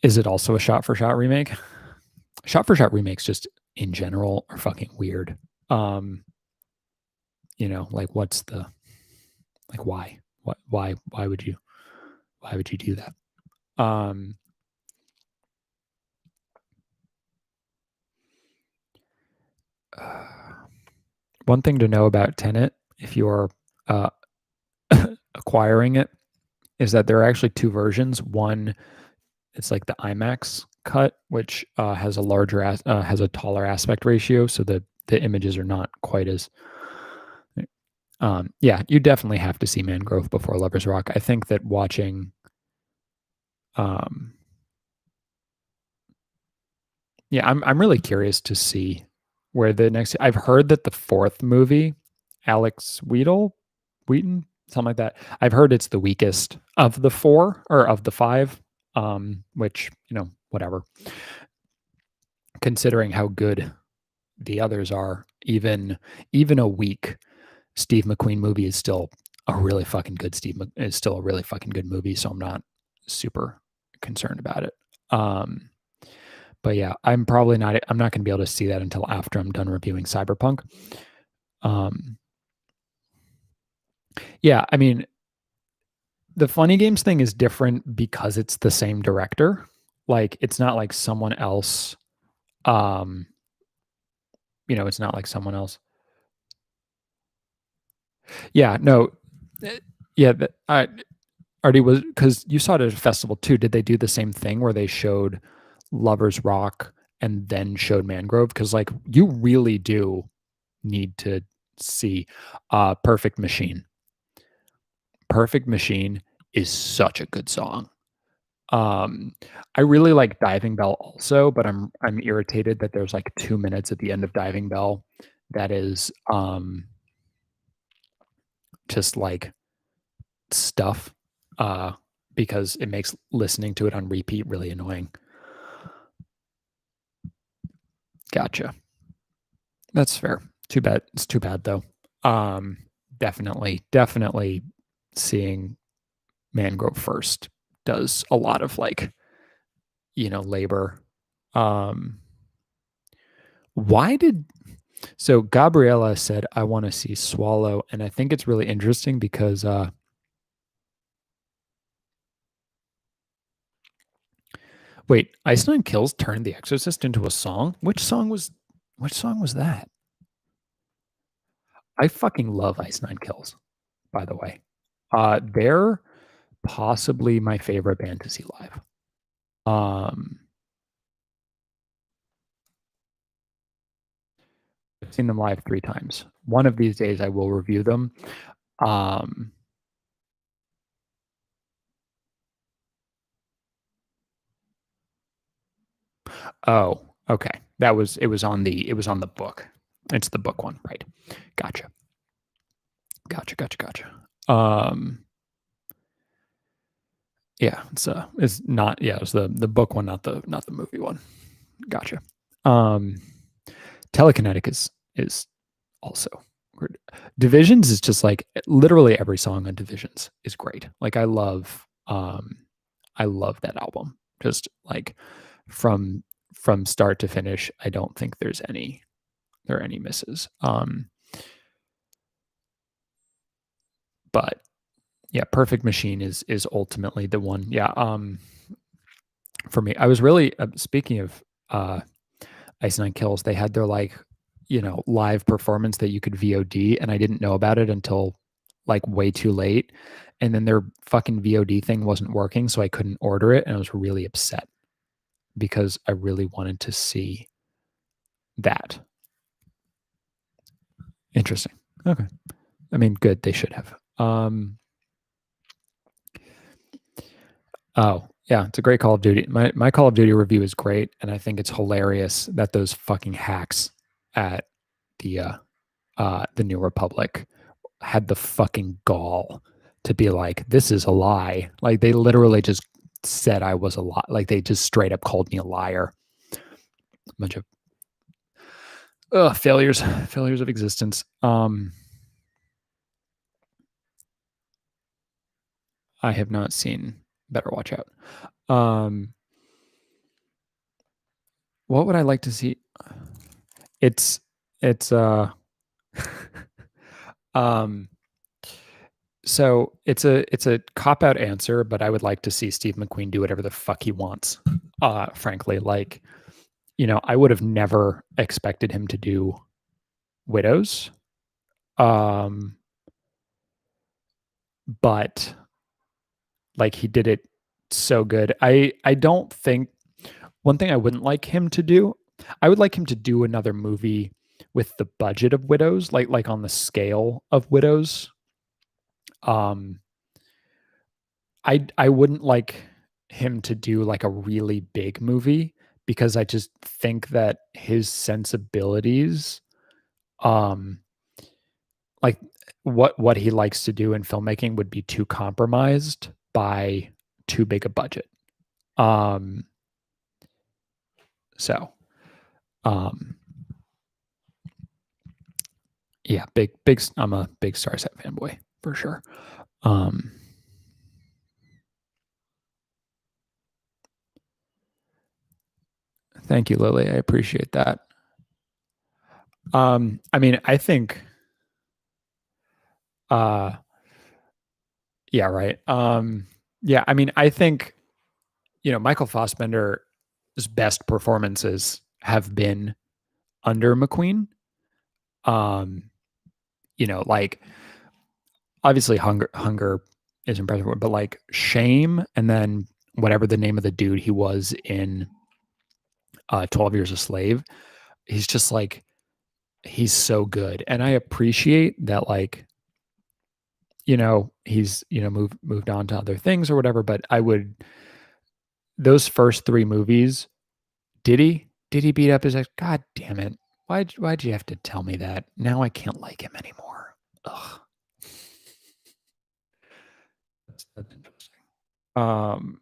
Is it also a shot for shot remake? Shot for shot remakes just in general are fucking weird. Um, like what's the like why? Why would you do that? Um One thing to know about Tenet if you're uh acquiring it is that there are actually two versions. One, it's like the IMAX cut, which has a has a taller aspect ratio, so the images are not quite as. Yeah, you definitely have to see Mangrove before Lovers Rock. I think that watching, um, yeah, I'm really curious to see where the next. I've heard that the fourth movie, Alex Wheaton, something like that. I've heard it's the weakest of the four or of the five, which whatever. Considering how good the others are, even a weak Steve McQueen movie is still a really fucking good is still a really fucking good movie. So I'm not super concerned about it. But yeah, I'm not going to be able to see that until after I'm done reviewing Cyberpunk. Yeah, I mean, the Funny Games thing is different because it's the same director. Like, it's not like someone else. Um, it's not like someone else. Yeah, no, yeah. I already was because you saw it at a festival too. Did they do the same thing where they showed Lovers Rock and then showed Mangrove? Because like you really do need to see Perfect Machine. Perfect Machine is such a good song. I really like Diving Bell also, but I'm irritated that there's like 2 minutes at the end of Diving Bell that is just like stuff because it makes listening to it on repeat really annoying. Gotcha. That's fair. Too bad. It's too bad though. Definitely seeing Mangrove first does a lot of like, labor. Um, why did so Gabriella said I want to see Swallow, and I think it's really interesting because wait, Ice Nine Kills turned The Exorcist into a song? Which song was that? I fucking love Ice Nine Kills, by the way. They're possibly my favorite band to see live. Um, I've seen them live 3 times. One of these days, I will review them. Um, oh, okay. It was on the book. It's the book one, right? Gotcha. Gotcha. Gotcha. Gotcha. Um, yeah, it's not. Yeah, it's the book one, not the movie one. Gotcha. Um, Telekinetic is also Divisions is just like literally every song on Divisions is great. Like I love that album. Just like from from start to finish, I don't think there are any misses. But yeah, Perfect Machine is ultimately the one. Yeah, for me, I was really speaking of uh Ice Nine Kills, they had their like, live performance that you could VOD, and I didn't know about it until like way too late. And then their fucking VOD thing wasn't working, so I couldn't order it, and I was really upset because I really wanted to see that. Interesting. Okay. I mean, good. They should have. Oh, yeah, it's a great Call of Duty. My Call of Duty review is great, and I think it's hilarious that those fucking hacks at the the New Republic had the fucking gall to be like, this is a lie. Like they literally just said I was a lie. Like they just straight up called me a liar. A bunch of failures of existence. I have not seen Better Watch Out. Um, what would I like to see? It's it's um so it's a cop out answer, but I would like to see Steve McQueen do whatever the fuck he wants. Frankly, like, I would have never expected him to do Widows. Um, but like he did it so good. I don't think one thing I wouldn't like him to do, I would like him to do another movie with the budget of Widows, like on the scale of Widows. Um, I wouldn't like him to do like a really big movie because I just think that his sensibilities, um, like what he likes to do in filmmaking would be too compromised by too big a budget. Um, so um, yeah, big. I'm a big Star Set fanboy for sure. Um, Thank you, Lily. I appreciate that. I mean, I think, uh, yeah, right. Yeah, I mean, I think, Michael Fassbender's best performances have been under McQueen. Um, like obviously hunger is impressive, but like Shame, and then whatever the name of the dude he was in 12 Years a Slave, he's just like, he's so good. And I appreciate that, like, he's, moved on to other things or whatever, but those first 3 movies, did he beat up his ex? God damn it. Why'd you have to tell me that? Now I can't like him anymore. Ugh. That's interesting. Um,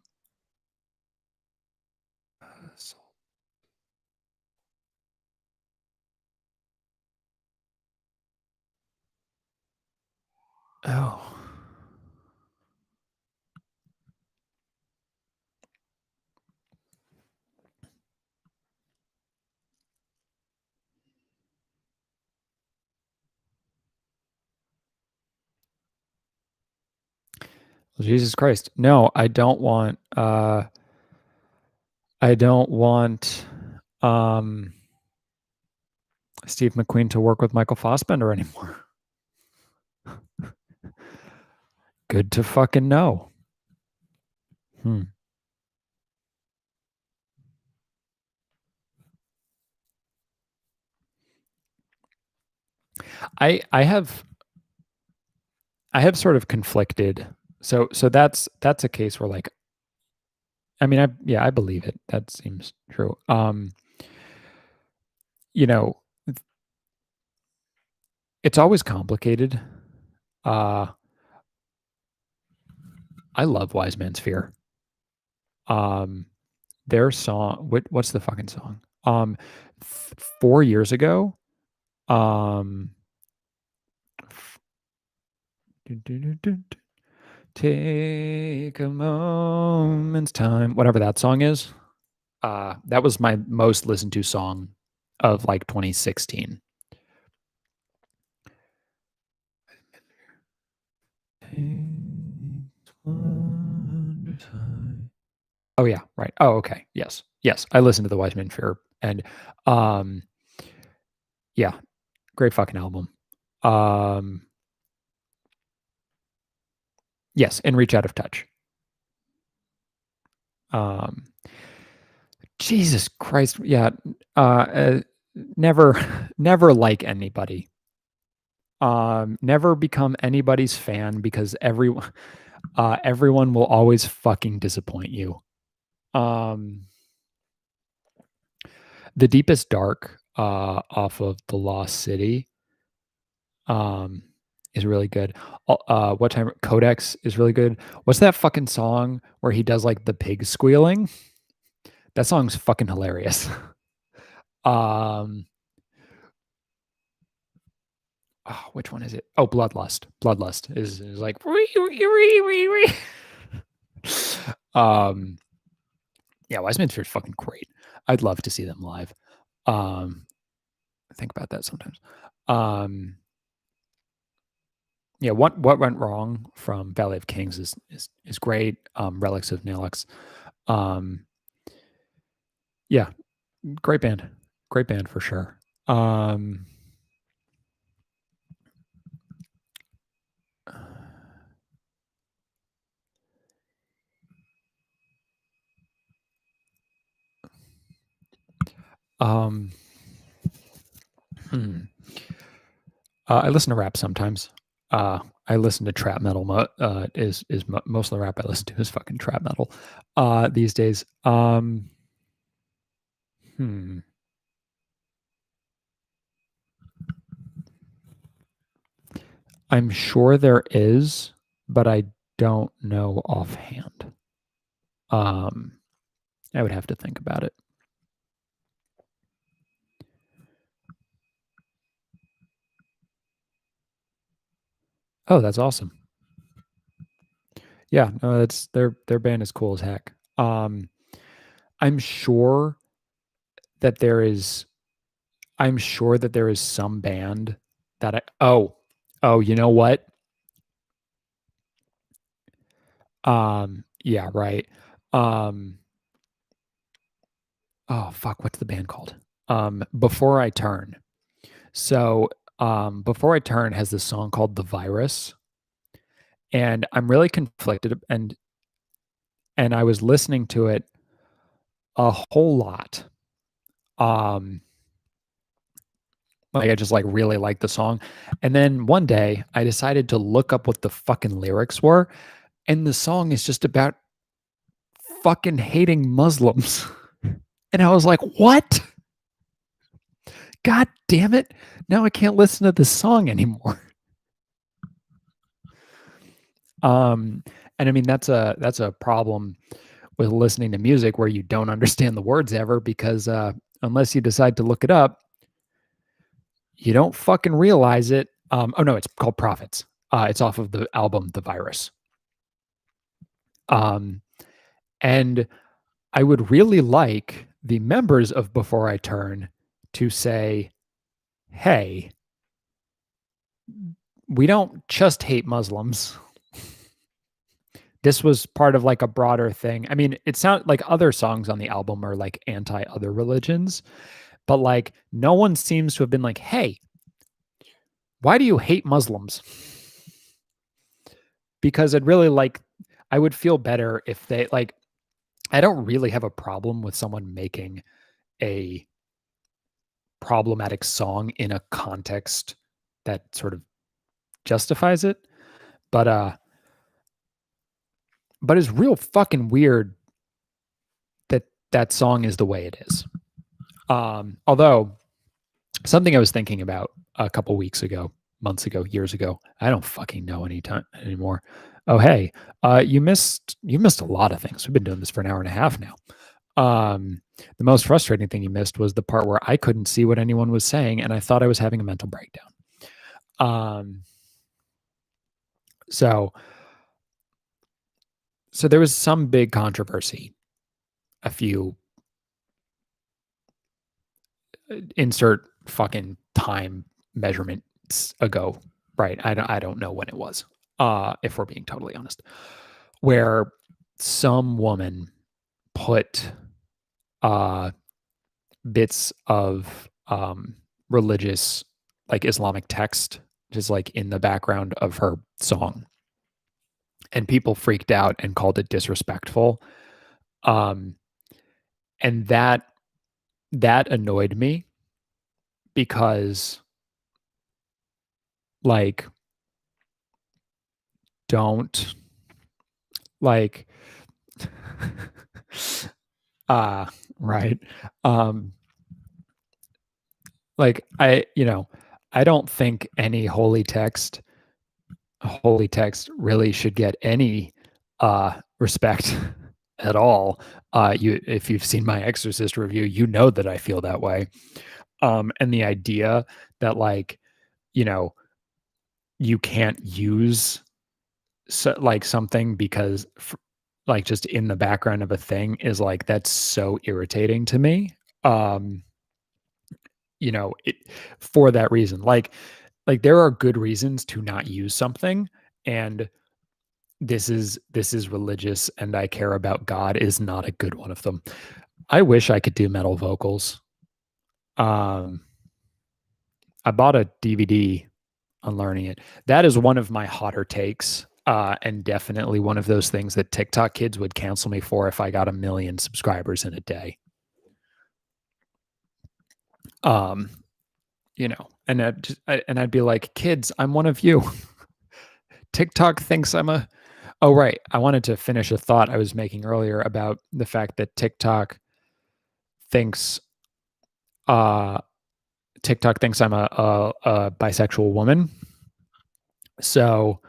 so- oh, well, Jesus Christ. No, I don't want Steve McQueen to work with Michael Fassbender anymore. Good to fucking know. Hmm. I have sort of conflicted. So that's a case where like I mean I believe it. That seems true. You know, it's always complicated. Uh I love Wise Man's Fear. Um their song what's the fucking song? 4 years ago, um take a moment's time, whatever that song is. That was my most listened to song of like 2016. Oh yeah, right. Oh okay. Yes. Yes. I listened to the Wise Man Fear and um yeah, great fucking album. Um yes, and Reach Out of Touch. Um Jesus Christ. Yeah. Never never like anybody. Never become anybody's fan because everyone will always fucking disappoint you. Um, The Deepest Dark, off of The Lost City, um, is really good. What time Codex is really good. What's that fucking song where he does like the pig squealing? That song's fucking hilarious. Um, oh, which one is it? Oh, Bloodlust. Bloodlust is like um yeah, Wise Man's Fear is fucking great. I'd love to see them live. Um, I think about that sometimes. Um, yeah, what went wrong from Valley of Kings is great. Relics of Nilix. Um, yeah, great band for sure. Um, um, hmm. I listen to rap sometimes. I listen to trap metal. Most of the rap I listen to is fucking trap metal these days. Hmm. I'm sure there is, but I don't know offhand. Um, I would have to think about it. Oh, that's awesome. Yeah, no, that's their band is cool as heck. I'm sure that there is I'm sure that there is some band that oh, you know what? Yeah, right. Um, oh fuck, what's the band called? Before I Turn. So, Before I Turn has this song called The Virus, and I'm really conflicted and I was listening to it a whole lot. Um, like I just like really liked the song. And then one day I decided to look up what the fucking lyrics were, and the song is just about fucking hating Muslims. And I was like, "What? God damn it. Now I can't listen to this song anymore." Um and I mean that's a problem with listening to music where you don't understand the words ever because unless you decide to look it up, you don't fucking realize it. Oh no, it's called Prophets. It's off of the album The Virus. Um, and I would really like the members of Before I Turn to say, "Hey, we don't just hate Muslims. This was part of like a broader thing." I mean, it sounds like other songs on the album are like anti other religions, but like no one seems to have been like, "Hey, why do you hate Muslims?" Because I'd really like I would feel better if they like I don't really have a problem with someone making a problematic song in a context that sort of justifies it. But but it's real fucking weird that that song is the way it is. Although something I was thinking about a couple weeks ago, months ago, years ago, I don't fucking know any time anymore. Oh hey, you missed a lot of things. We've been doing this for an hour and a half now. The most frustrating thing you missed was the part where I couldn't see what anyone was saying, and I thought I was having a mental breakdown. Um, so so there was some big controversy a few insert fucking time measurements ago, right? I don't know when it was. If we're being totally honest, where some woman put uh bits of religious, like Islamic text, just like in the background of her song, and people freaked out and called it disrespectful. Um and that annoyed me because, like, don't, like, uh right. um like, I don't think any holy text really should get any respect at all. You If you've seen my Exorcist review, you know that I feel that way. And the idea that, like, you know you can't use, so, like, something because like, just in the background of a thing is, like, that's so irritating to me. um it, for that reason, like, there are good reasons to not use something, and this is religious and I care about God is not a good one of them. I wish I could do metal vocals. um I bought a DVD on learning it. That is one of my hotter takes, and definitely one of those things that TikTok kids would cancel me for if I got 1 million subscribers in a day. Um, and I'd be like, kids, I'm one of you. TikTok thinks I'm a. Oh, right. I wanted to finish a thought I was making earlier about the fact that thinks uh TikTok thinks I'm a bisexual woman. So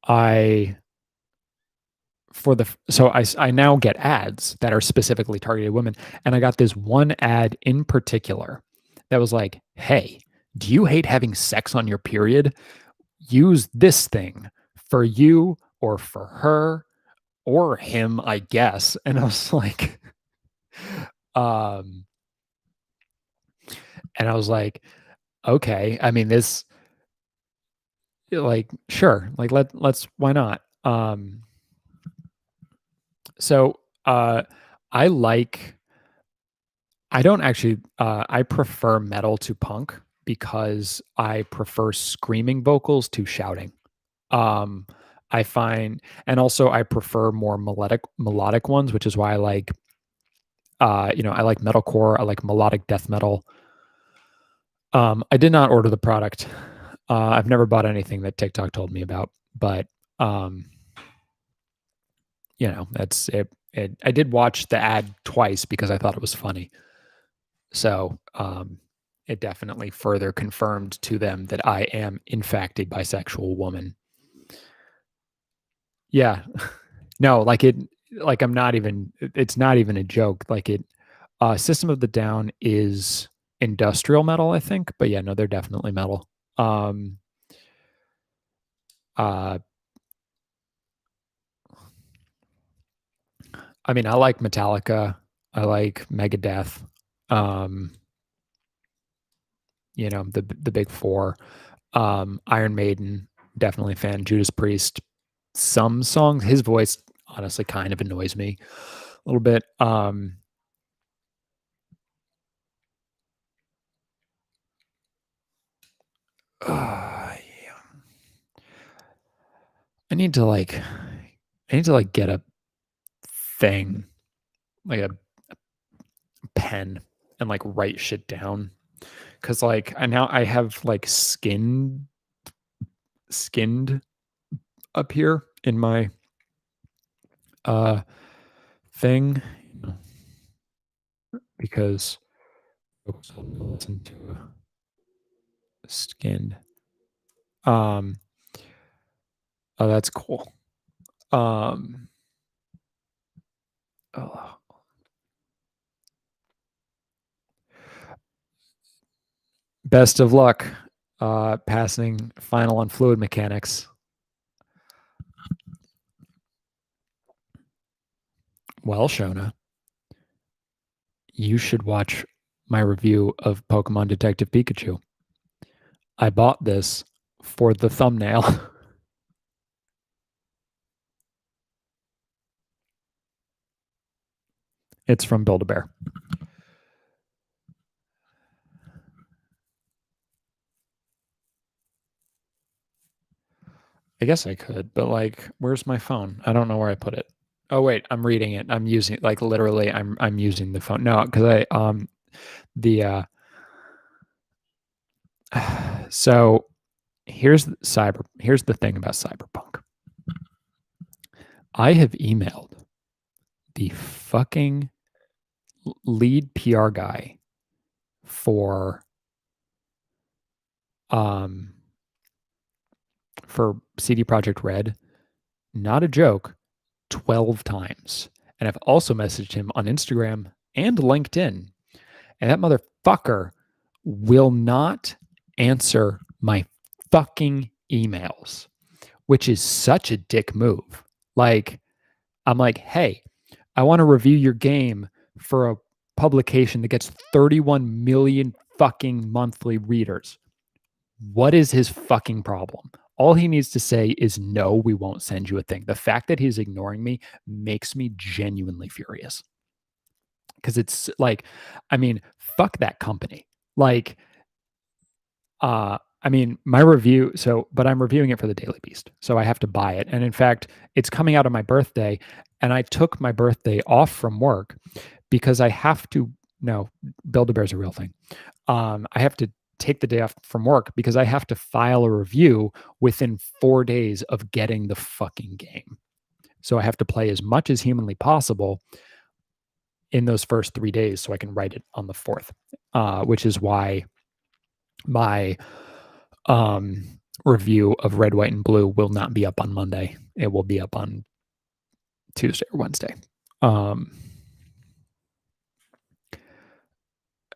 I I now get ads that are specifically targeted women, and I got this one ad in particular that was like, "Hey, do you hate having sex on your period? Use this thing for you or for her or him, I guess." And I was like, um, and I was like, okay. I mean, this, like, sure, like, let's why not? So I like I don't actually I prefer metal to punk because I prefer screaming vocals to shouting. Um I find, and also I prefer more melodic ones, which is why I like I like metalcore, I like melodic death metal. I did not order the product. I've never bought anything that TikTok told me about, but um that's it. I did watch the ad twice because I thought it was funny. So it definitely further confirmed to them that I am, in fact, a bisexual woman. Yeah. No, like, I'm not even, it's not even a joke. Like, System of the Down is industrial metal, I think. But yeah, no, they're definitely metal. Um, uh, I mean, I like Metallica. I like Megadeth. Um, the big four. Iron Maiden, definitely a fan. Judas Priest, some songs. His voice honestly kind of annoys me a little bit. Yeah. I need to like, get a thing, like a pen, and like write shit down. Cause, like, I have like skin skinned up here in my thing because listen to skinned. Oh, that's cool. Oh, best of luck passing final on fluid mechanics. Well, Shona, you should watch my review of Pokemon Detective Pikachu. I bought this for the thumbnail. It's from Build-A-Bear. I guess I could, but like, where's my phone? I don't know where I put it. Oh wait, I'm reading it. I'm using like literally I'm using the phone. No, because the so here's the thing about Cyberpunk. I have emailed the fucking lead PR guy for um for CD Projekt Red, not a joke, 12 times. And I've also messaged him on Instagram and LinkedIn. And that motherfucker will not answer my fucking emails, which is such a dick move. Like, I'm like, hey, I want to review your game for a publication that gets 31 million fucking monthly readers. What is his fucking problem? All he needs to say is no, we won't send you a thing. The fact that he's ignoring me makes me genuinely furious. Because it's like, I mean, fuck that company. Like, I mean, my review, but I'm reviewing it for the Daily Beast. So I have to buy it. And in fact, it's coming out on my birthday. And I took my birthday off from work because I have to, no, Build-A-Bear is a real thing. I have to take the day off from work because I have to file a review within 4 days of getting the fucking game. So I have to play as much as humanly possible in those first 3 days so I can write it on the 4th, which is why my review of Red, White, and Blue will not be up on Monday. It will be up on Tuesday or Wednesday.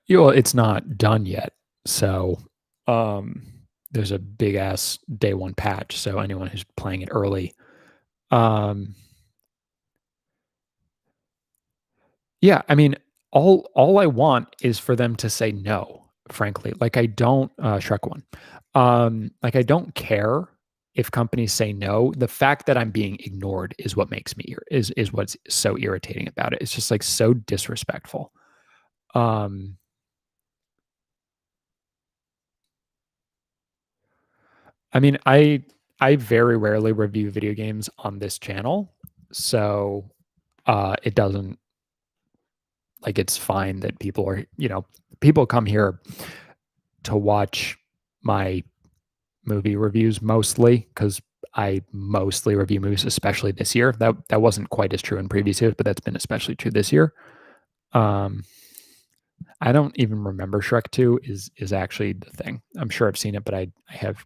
It's not done yet. So there's a big ass day one patch. So anyone who's playing it early, yeah, I mean, all I want is for them to say no, frankly. Like I don't Shrek one. Like I don't care if companies say no. The fact that I'm being ignored is what makes me is what's so irritating about it. It's just like so disrespectful. I mean, I very rarely review video games on this channel, so it doesn't like it's fine that people are people come here to watch my movie reviews mostly because I mostly review movies, especially this year. That wasn't quite as true in previous years, but that's been especially true this year. Um, I don't even remember Shrek 2 is actually the thing. I'm sure I've seen it, but I have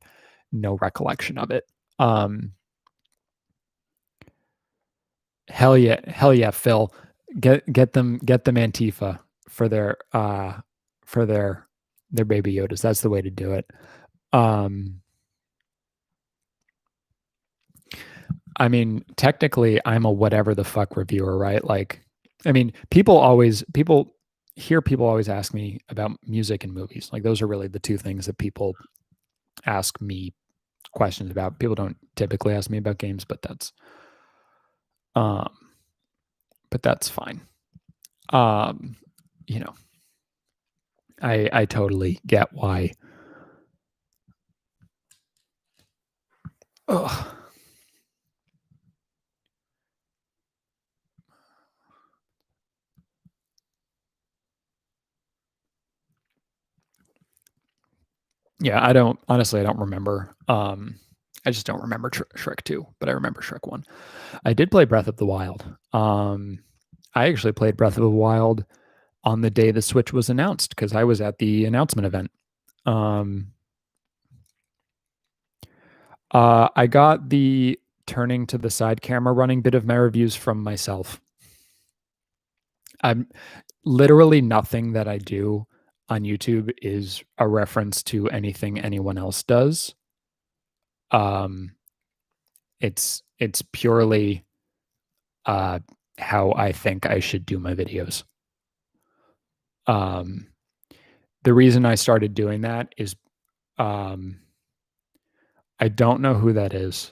no recollection of it. Hell yeah, Phil. Get them Antifa for their baby Yodas. That's the way to do it. I mean, technically I'm a whatever the fuck reviewer, right? Like, I mean, people always ask me about music and movies. Like those are really the two things that people ask me questions about. People don't typically ask me about games, but um that's fine. Um, you know, I totally get why. Ugh. Yeah, I don't remember. I just don't remember Shrek 2, but I remember Shrek 1. I did play Breath of the Wild. I actually played Breath of the Wild on the day the Switch was announced because I was at the announcement event. I got the turning to the side camera running bit of my reviews from myself. I'm literally nothing that I do on YouTube is a reference to anything anyone else does. It's purely how I think I should do my videos. The reason I started doing that is I don't know who that is.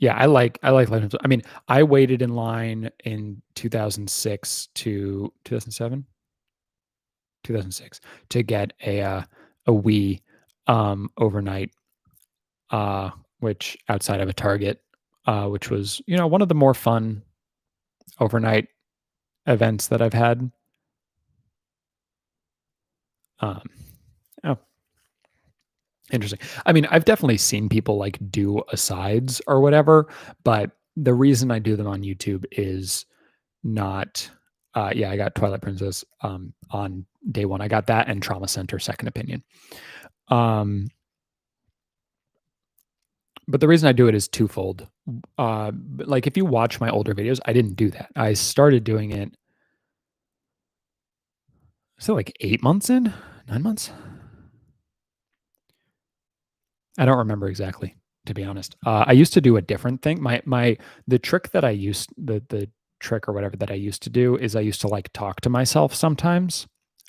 Yeah, I like Legends. I mean, I waited in line in 2006 to 2007, 2006 to get a Wii overnight, which outside of a Target, which was one of the more fun overnight events that I've had. Oh, interesting. I mean, I've definitely seen people like do asides or whatever, but the reason I do them on YouTube is not. Yeah, I got Twilight Princess on day one. I got that and Trauma Center Second Opinion. But the reason I do it is twofold. Like if you watch my older videos, I didn't do that. I started doing it. So like 8 months in, 9 months. I don't remember exactly, to be honest. I used to do a different thing. The trick that I used the trick or whatever that I used to do is I used to like talk to myself sometimes,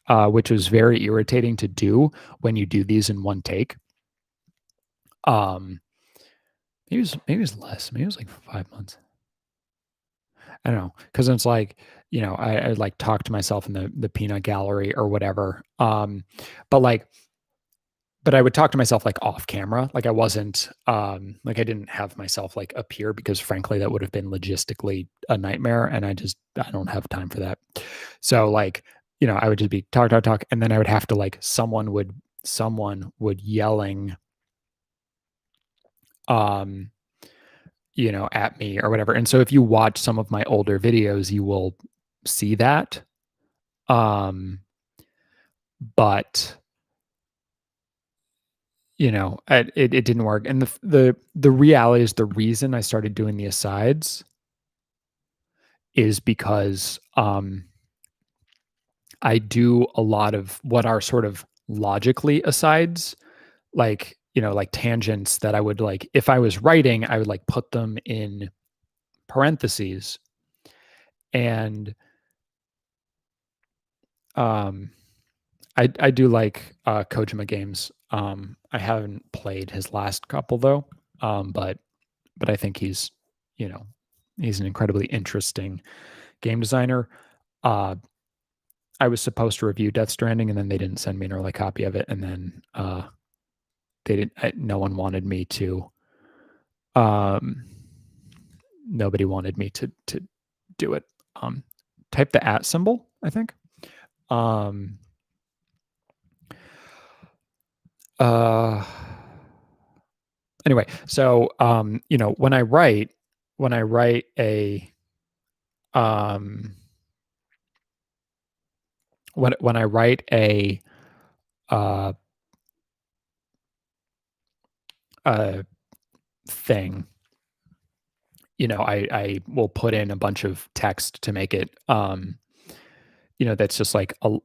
which was very irritating to do when you do these in one take. Maybe it was less. Maybe it was like 5 months. I don't know, because it's like I like talk to myself in the peanut gallery or whatever. But like but I would talk to myself like off camera. Like I wasn't like I didn't have myself like appear because frankly that would have been logistically a nightmare and I don't have time for that. So like, I would just be talk and then I would have to like someone would yelling at me or whatever. And so if you watch some of my older videos, you will see that. But it didn't work. And the reality is the reason I started doing the asides is because I do a lot of what are sort of logically asides, like, like tangents that I would like, if I was writing, I would like put them in parentheses. And I do like Kojima games. I haven't played his last couple though, but I think he's an incredibly interesting game designer. I was supposed to review Death Stranding, and then they didn't send me an early copy of it, and then they didn't. No one wanted me to. Nobody wanted me to do it. Type the @ symbol, I think. Anyway, so when I write a when I write a thing, I will put in a bunch of text to make it that's just like a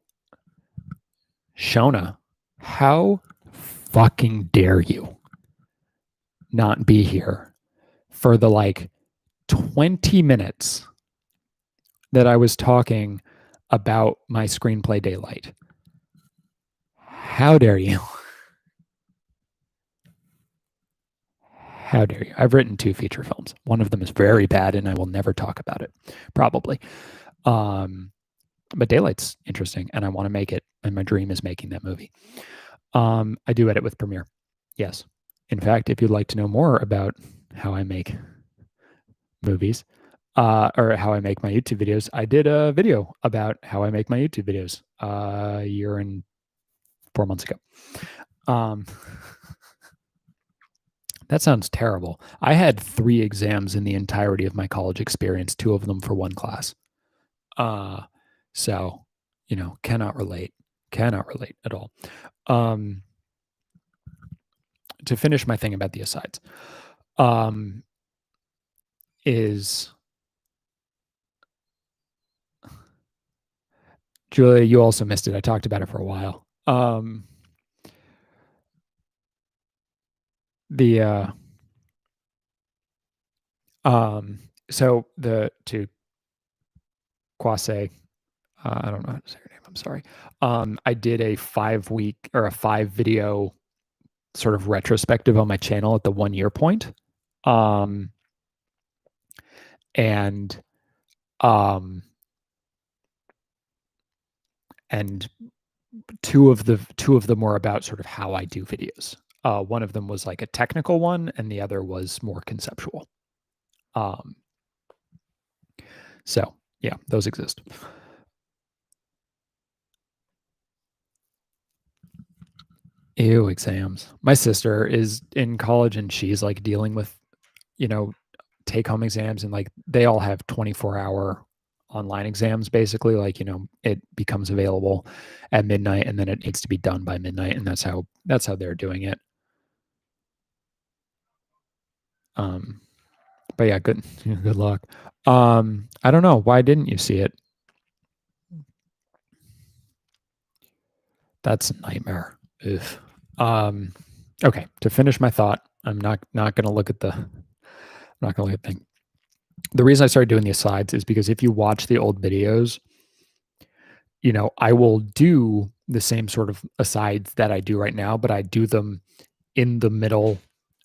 Shona, how fucking dare you not be here for the like 20 minutes that I was talking about my screenplay Daylight. How dare you? How dare you? I've written 2 feature films. One of them is very bad and I will never talk about it, probably. But Daylight's interesting and I want to make it. And my dream is making that movie. I do edit with Premiere. Yes. In fact, if you'd like to know more about how I make movies, or how I make my YouTube videos. I did a video about how I make my YouTube videos a year and 4 months ago. Um, that sounds terrible. I had 3 exams in the entirety of my college experience, 2 of them for one class. Uh, so, cannot relate. Cannot relate at all. Um, to finish my thing about the asides, um, is Julia, you also missed it. I talked about it for a while. The so the to Quase, I don't know how to say her name. I'm sorry. I did a 5 week or a 5 video sort of retrospective on my channel at the 1 year point. Um, and um, and two of them were about sort of how I do videos. One of them was like a technical one, and the other was more conceptual. Um, so yeah, those exist. Ew, exams. My sister is in college and she's like dealing with, you know, take home exams, and like they all have 24-hour online exams basically. Like, it becomes available at midnight and then it needs to be done by midnight. And that's how they're doing it. Um, but yeah, good, good luck. I don't know. Why didn't you see it? That's a nightmare. Ugh. Okay. To finish my thought, I'm not going to look at the thing. The reason I started doing the asides is because if you watch the old videos, I will do the same sort of asides that I do right now, but I do them in the middle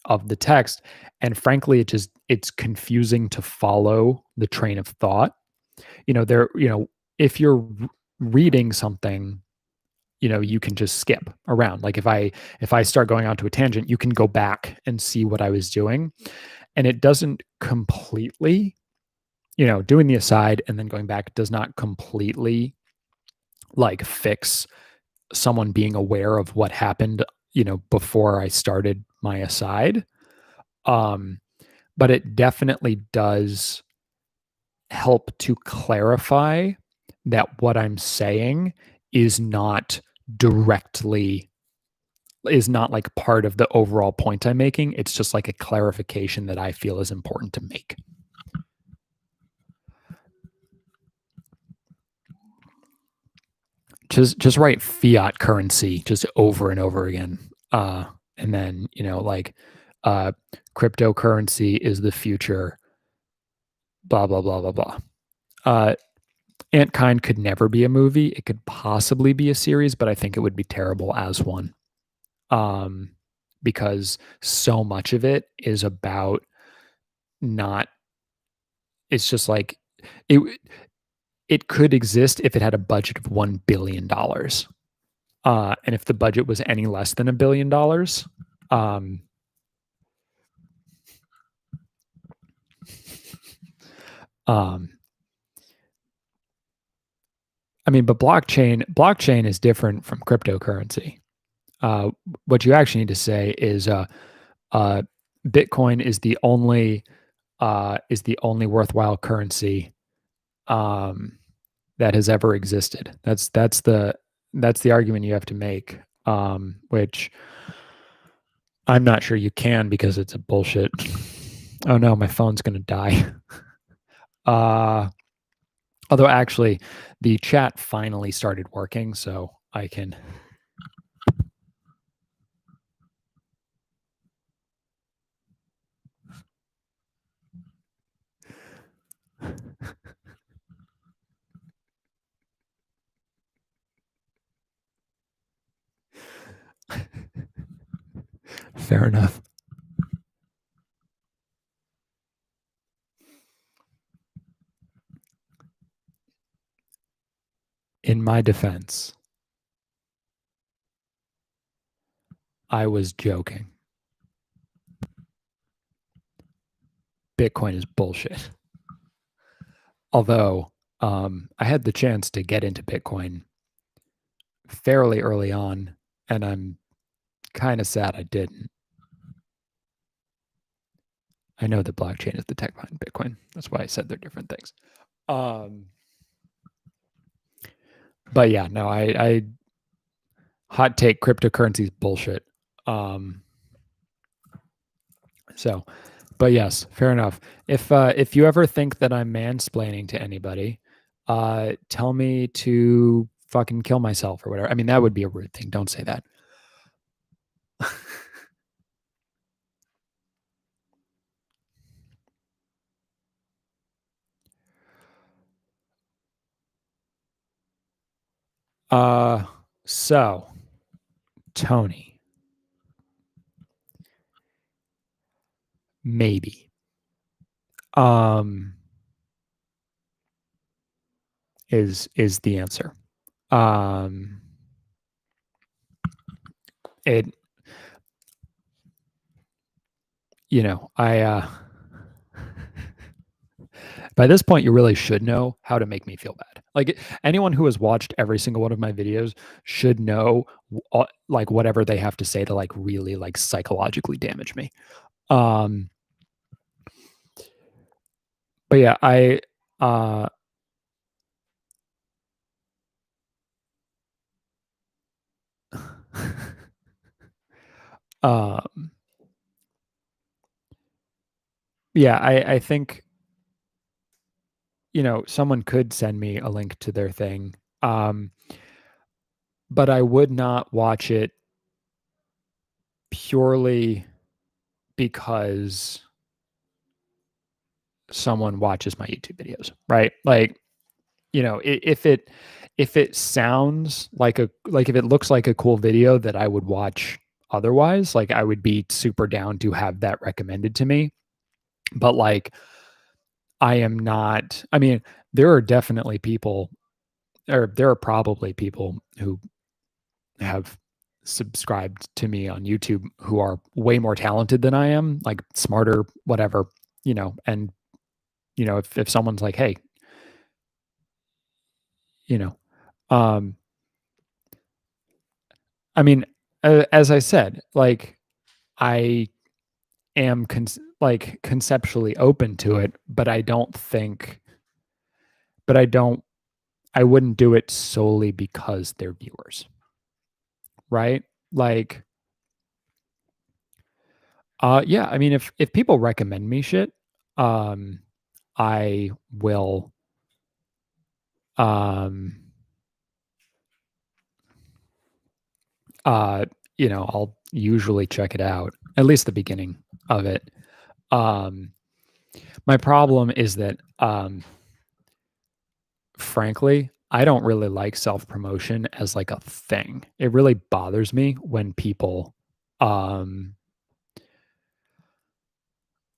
of the text. And frankly, it's confusing to follow the train of thought. If you're reading something, you can just skip around. Like if I start going onto a tangent, you can go back and see what I was doing. And it doesn't completely, doing the aside and then going back does not completely like fix someone being aware of what happened, before I started my aside. Um, but it definitely does help to clarify that what I'm saying is not directly is not like part of the overall point I'm making. It's just like a clarification that I feel is important to make. Just write fiat currency just over and over again. And then, like cryptocurrency is the future, blah, blah, blah, blah, blah. Antkind could never be a movie. It could possibly be a series, but I think it would be terrible as one. Because so much of it is about not, it's just like it it could exist if it had a budget of $1 billion. And if the budget was any less than $1 billion, um, um, I mean, but blockchain is different from cryptocurrency. Uh, what you actually need to say is uh, Bitcoin is the only worthwhile currency that has ever existed. That's the argument you have to make, which I'm not sure you can because it's a bullshit. Oh no, my phone's gonna die. Uh, although actually, the chat finally started working, so I can. Fair enough. In my defense, I was joking. Bitcoin is bullshit. Although I had the chance to get into Bitcoin fairly early on, and I'm kind of sad I didn't. I know that blockchain is the tech behind Bitcoin. That's why I said they're different things. Um, but yeah, no, I hot take cryptocurrency is bullshit. Um, so, but yes, fair enough. If you ever think that I'm mansplaining to anybody, tell me to fucking kill myself or whatever. I mean, that would be a rude thing. Don't say that. Uh, so Tony, maybe. Um, is the answer. Um, it, I by this point you really should know how to make me feel bad. Like anyone who has watched every single one of my videos should know like whatever they have to say to like really like psychologically damage me. Um, but yeah, uh um yeah, I think someone could send me a link to their thing. Um, but I would not watch it purely because someone watches my YouTube videos, right? Like, if it sounds like if it looks like a cool video that I would watch otherwise, like I would be super down to have that recommended to me. But like I am not, I mean, there are definitely people, or there are probably people who have subscribed to me on YouTube who are way more talented than I am, like smarter, whatever, and if someone's like, hey, you know, um, I mean, as I said, like I am like conceptually open to it, but I don't, I wouldn't do it solely because they're viewers, right? Like, yeah, I mean, if people recommend me shit, um, I will, um, uh, I'll usually check it out, at least the beginning of it. Um, my problem is that, frankly, I don't really like self promotion as like a thing. It really bothers me when people, um,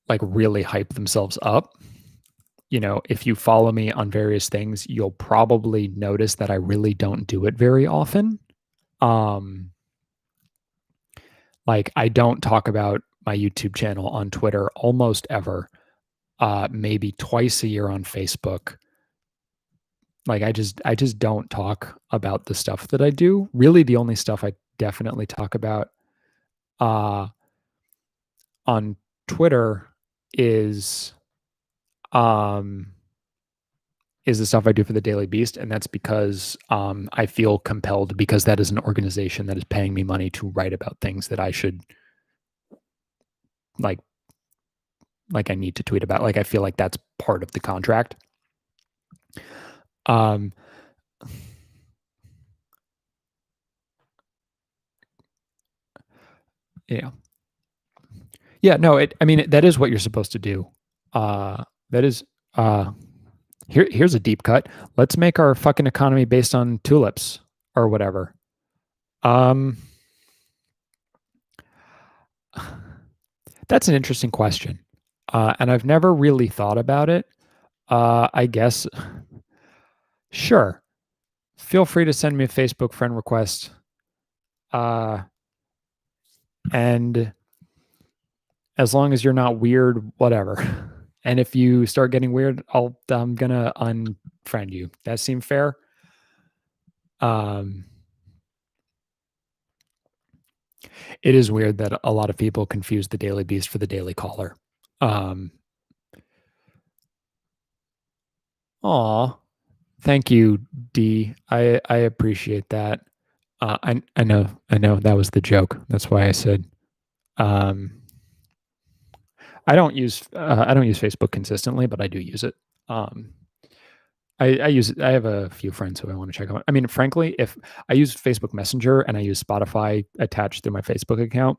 like really hype themselves up. If you follow me on various things, you'll probably notice that I really don't do it very often. Um, like I don't talk about my YouTube channel on Twitter almost ever. Maybe twice a year on Facebook. Like I just don't talk about the stuff that I do. Really the only stuff I definitely talk about uh on Twitter is um is the stuff I do for the Daily Beast, and that's because I feel compelled, because that is an organization that is paying me money to write about things that I should like I need to tweet about. Like I feel like that's part of the contract. Um yeah. Yeah, no, I mean that is what you're supposed to do. That is uh here's a deep cut. Let's make our fucking economy based on tulips or whatever. Um that's an interesting question. And I've never really thought about it. I guess sure. Feel free to send me a Facebook friend request. Uh and as long as you're not weird, whatever. And if you start getting weird, I'm gonna unfriend you. That seem fair? Um, it is weird that a lot of people confuse the Daily Beast for the Daily Caller. Um, aw, thank you, D. I appreciate that. I know that was the joke. That's why I said um, I don't use Facebook consistently, but I do use it. Um, I use it. I have a few friends who I want to check out. I mean, frankly, if I use Facebook Messenger and I use Spotify attached through my Facebook account,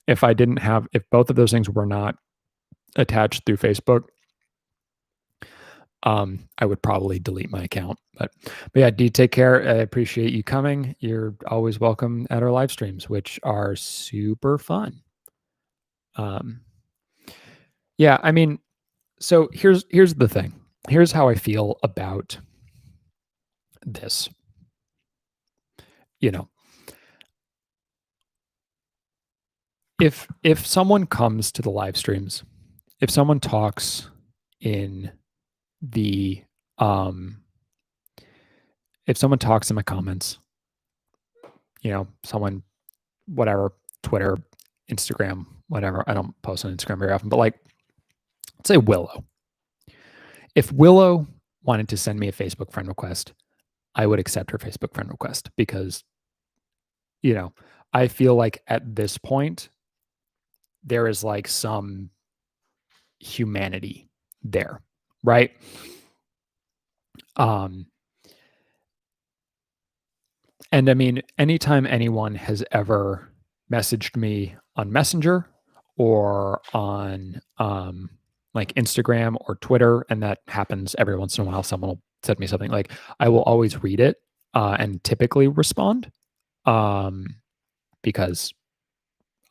if both of those things were not attached through Facebook, I would probably delete my account. But yeah, D, take care. I appreciate you coming. You're always welcome at our live streams, which are super fun. Um, yeah, I mean, so here's the thing. Here's how I feel about this. You know, if someone comes to the live streams, if someone talks in the um if someone talks in my comments, someone, whatever, Twitter, Instagram, whatever. I don't post on Instagram very often, but like, let's say Willow. If Willow wanted to send me a Facebook friend request, I would accept her Facebook friend request because, you know, I feel like at this point, there is like some humanity there, right? Um, and I mean, anytime anyone has ever messaged me on Messenger or on like Instagram or Twitter, and that happens every once in a while, someone will send me something like I will always read it and typically respond um, because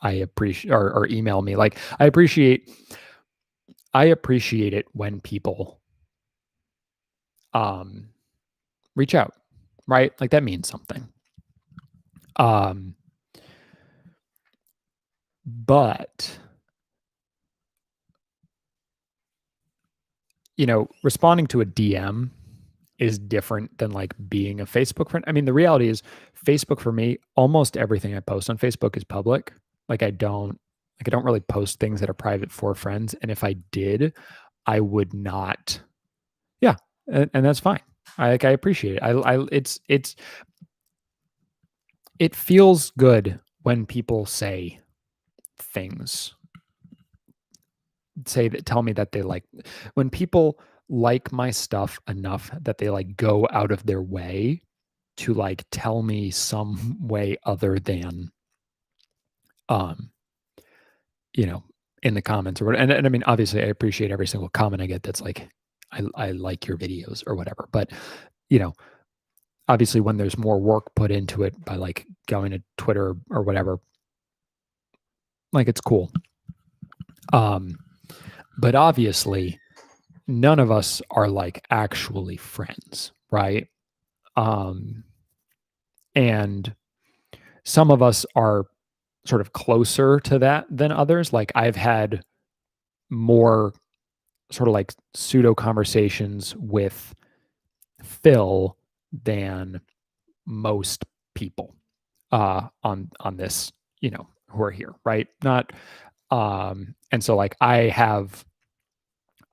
I appreciate or email me. Like I appreciate it when people um, reach out, right? Like that means something. Um, but responding to a DM is different than like being a Facebook friend. I mean, the reality is Facebook for me, almost everything I post on Facebook is public. Like I don't really post things that are private for friends. And if I did, I would not. Yeah. And that's fine. I appreciate it. It feels good when people things say that tell me that they like when people like my stuff enough that they like go out of their way to like tell me some way other than um in the comments or whatever. And I mean obviously I appreciate every single comment I get that's like I like your videos or whatever, but you know obviously when there's more work put into it by like going to Twitter or whatever, like it's cool. But obviously none of us are like actually friends, right? Um, and some of us are sort of closer to that than others. Like I've had more sort of like pseudo conversations with Phil than most people on this, who are here, right? Not and so like I have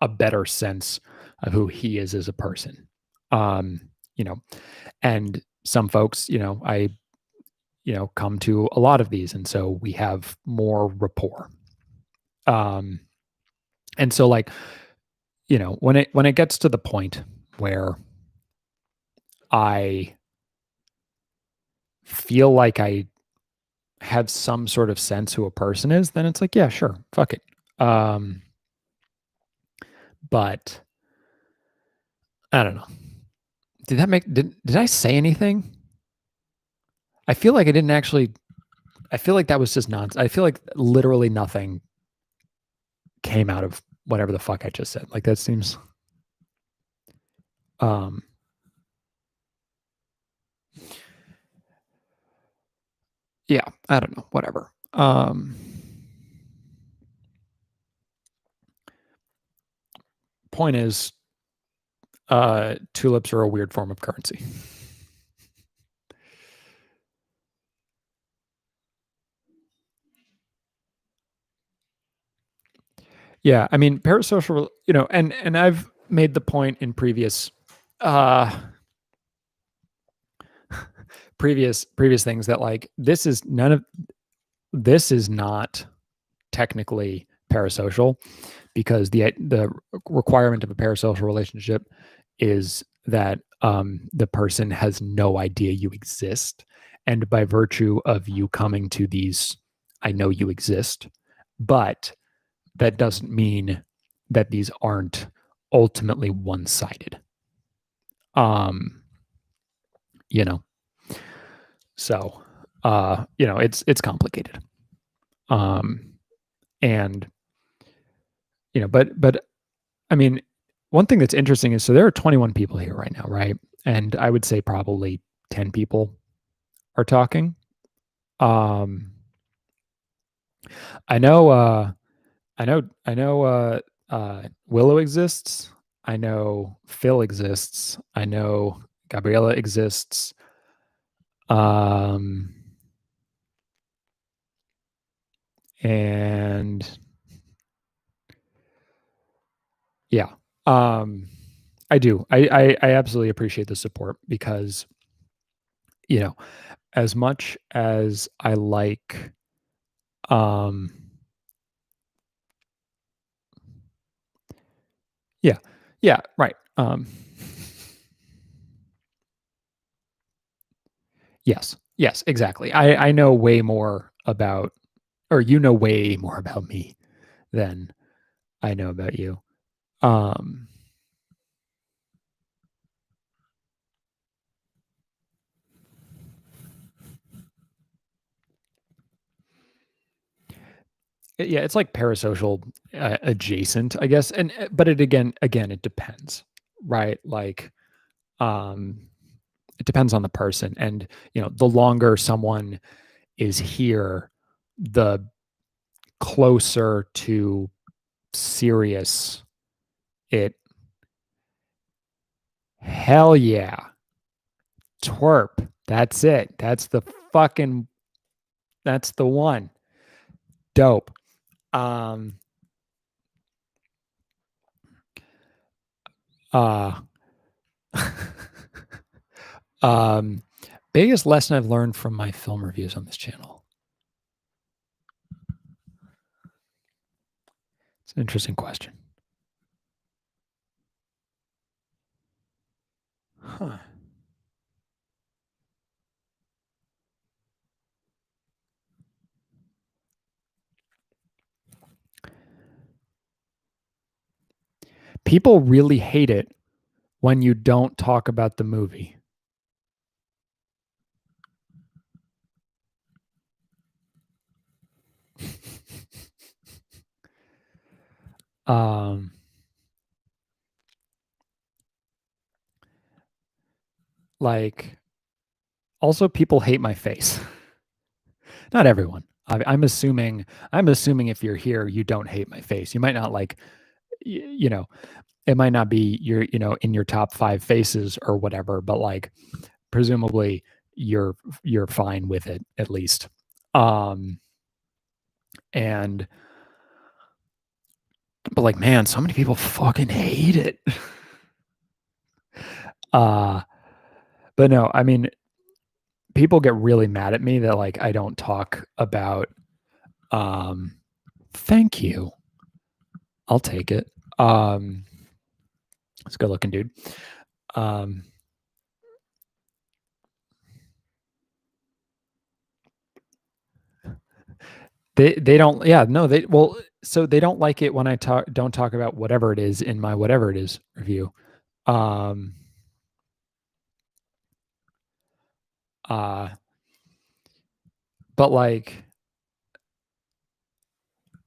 a better sense of who he is as a person. Um, you know, and some folks, come to a lot of these. And so we have more rapport. Um, and so like, when it gets to the point where I feel like I have some sort of sense who a person is, then it's like, yeah, sure, fuck it. But I don't know. Did I say anything? I feel like I didn't actually. I feel like that was just nonsense. I feel like literally nothing came out of whatever the fuck I just said. Like that seems um yeah, I don't know, whatever. point is, tulips are a weird form of currency. Yeah, I mean, parasocial, and I've made the point in uh, previous things that like this is not technically parasocial, because the requirement of a parasocial relationship is that the person has no idea you exist, and by virtue of you coming to these, I know you exist, but that doesn't mean that these aren't ultimately one-sided. Um, you know, so it's complicated. Um, and but I mean, one thing that's interesting is, so there are 21 people here right now, right? And I would say probably 10 people are talking. Um, I know, Willow exists. I know Phil exists. I know Gabriella exists. Um, and yeah, I do. I absolutely appreciate the support, because, you know, as much as I like, um, yeah, yeah, right. Yes, yes, exactly. I know way more about, or you know way more about me than I know about you. Um, yeah, it's like parasocial, adjacent, I guess. And but it again, it depends, right? Like, um, it depends on the person, and the longer someone is here, the closer to serious it. Hell yeah, twerp. That's it. That's the one. Dope. Um, uh, um, biggest lesson I've learned from my film reviews on this channel. It's an interesting question. Huh. People really hate it when you don't talk about the movie. um, like, also, people hate my face. Not everyone. I'm assuming. I'm assuming if you're here, you don't hate my face. You might not like. You know, it might not be your, in your top 5 faces or whatever, but like, presumably you're fine with it, at least. Um, and but like, man, so many people fucking hate it. uh, but no, I mean, people get really mad at me that like I don't talk about. Um, thank you. I'll take it. It's a good looking dude. Um, they don't, yeah, no, they, well, so they don't like it when I don't talk about whatever it is in my whatever it is review. Um, uh, but like,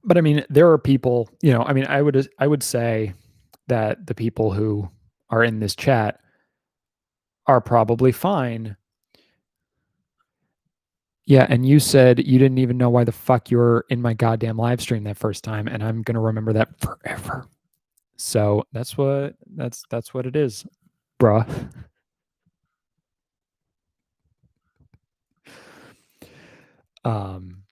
but I mean, there are people, I mean, I would say that the people who are in this chat are probably fine. Yeah, and you said you didn't even know why the fuck you were in my goddamn live stream that first time, and I'm gonna remember that forever. So that's what it is, bruh. Um,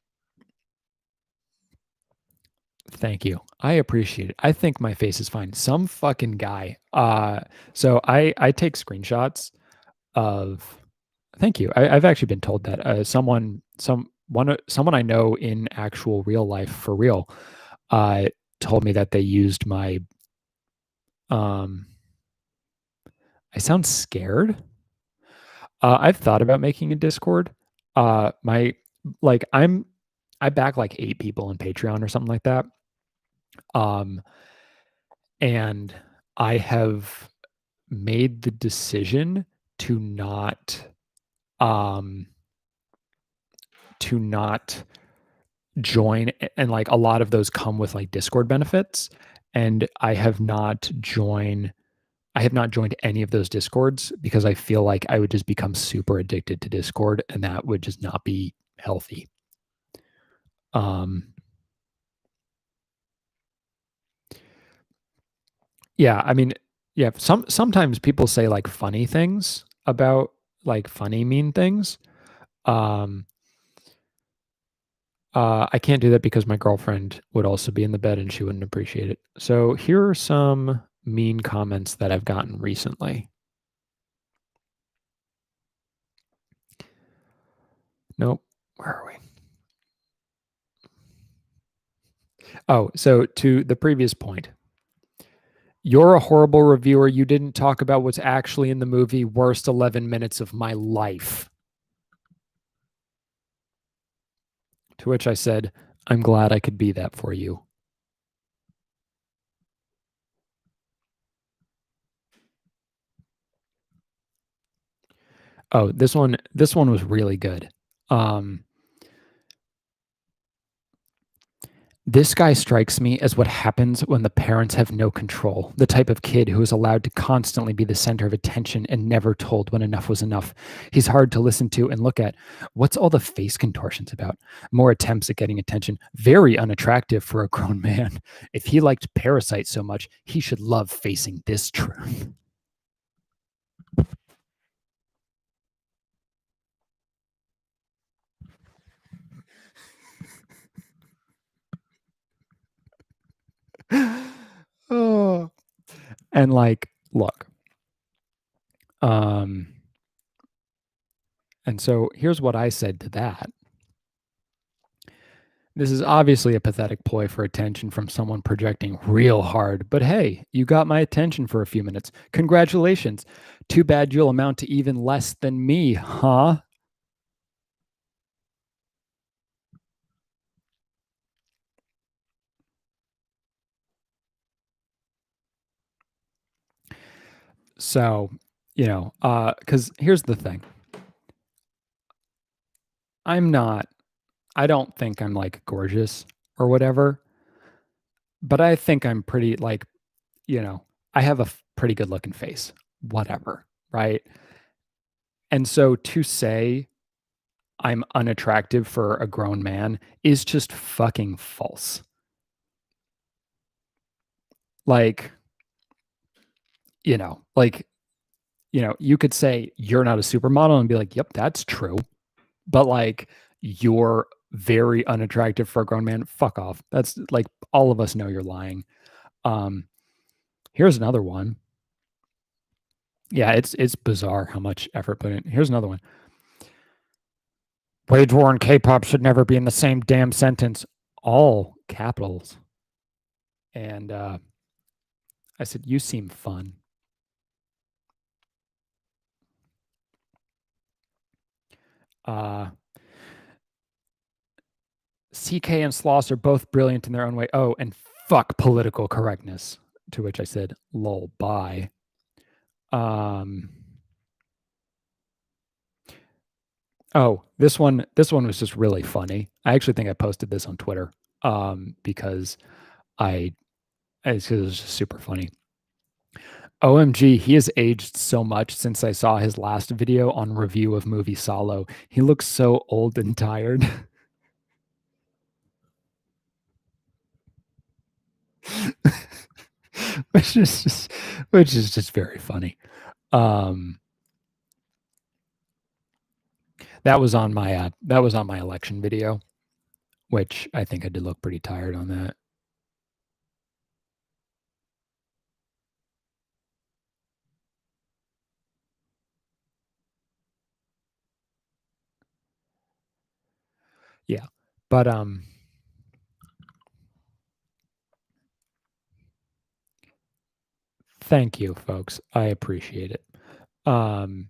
Thank you. I appreciate it. I think my face is fine. Some fucking guy. So I take screenshots of. Thank you. I've actually been told that someone I know in actual real life for real, uh, told me that they used my. Um, I sound scared. I've thought about making a Discord. My like I back like 8 people on Patreon or something like that. Um, and I have made the decision to not um to not join, and like a lot of those come with like Discord benefits, and I have not joined any of those Discords because I feel like I would just become super addicted to Discord and that would just not be healthy. Um yeah, I mean, yeah, sometimes people say like funny things about like funny mean things. Um I can't do that because my girlfriend would also be in the bed and she wouldn't appreciate it. So here are some mean comments that I've gotten recently. Nope. Where are we? Oh, so to the previous point, you're a horrible reviewer. You didn't talk about what's actually in the movie. Worst 11 minutes of my life. To which I said, I'm glad I could be that for you. Oh, this one was really good. Um, This guy strikes me as what happens when the parents have no control, the type of kid who is allowed to constantly be the center of attention and never told when enough was enough. He's hard to listen to and look at. What's all the face contortions about? More attempts at getting attention. Very unattractive for a grown man. If he liked Parasite so much, he should love facing this truth. Oh. And like, look. Um, and so here's what I said to that. This is obviously a pathetic ploy for attention from someone projecting real hard, but hey, you got my attention for a few minutes. Congratulations. Too bad you'll amount to even less than me, huh? So, because here's the thing. I'm not, I don't think I'm like gorgeous or whatever, but I think I'm pretty like, you know, I have a pretty good looking face, whatever, right? And so to say I'm unattractive for a grown man is just fucking false. Like, like, you could say you're not a supermodel and be like, yep, that's true. But like, you're very unattractive for a grown man. Fuck off. That's like, all of us know you're lying. Um, Here's another one. Yeah, it's bizarre how much effort put in. Here's another one. Wage war and K-pop should never be in the same damn sentence. All capitals. And I said, you seem fun. Uh, CK and Sloss are both brilliant in their own way. Oh, and fuck political correctness. To which I said, lol, bye. Um, this one was just really funny. I actually think I posted this on Twitter because I, it was just super funny. OMG, he has aged so much since I saw his last video on review of movie Solo. He looks so old and tired. which is just which is just very funny. Um, that was on my election video, which I think I did look pretty tired on that. Yeah. But thank you, folks. I appreciate it. Um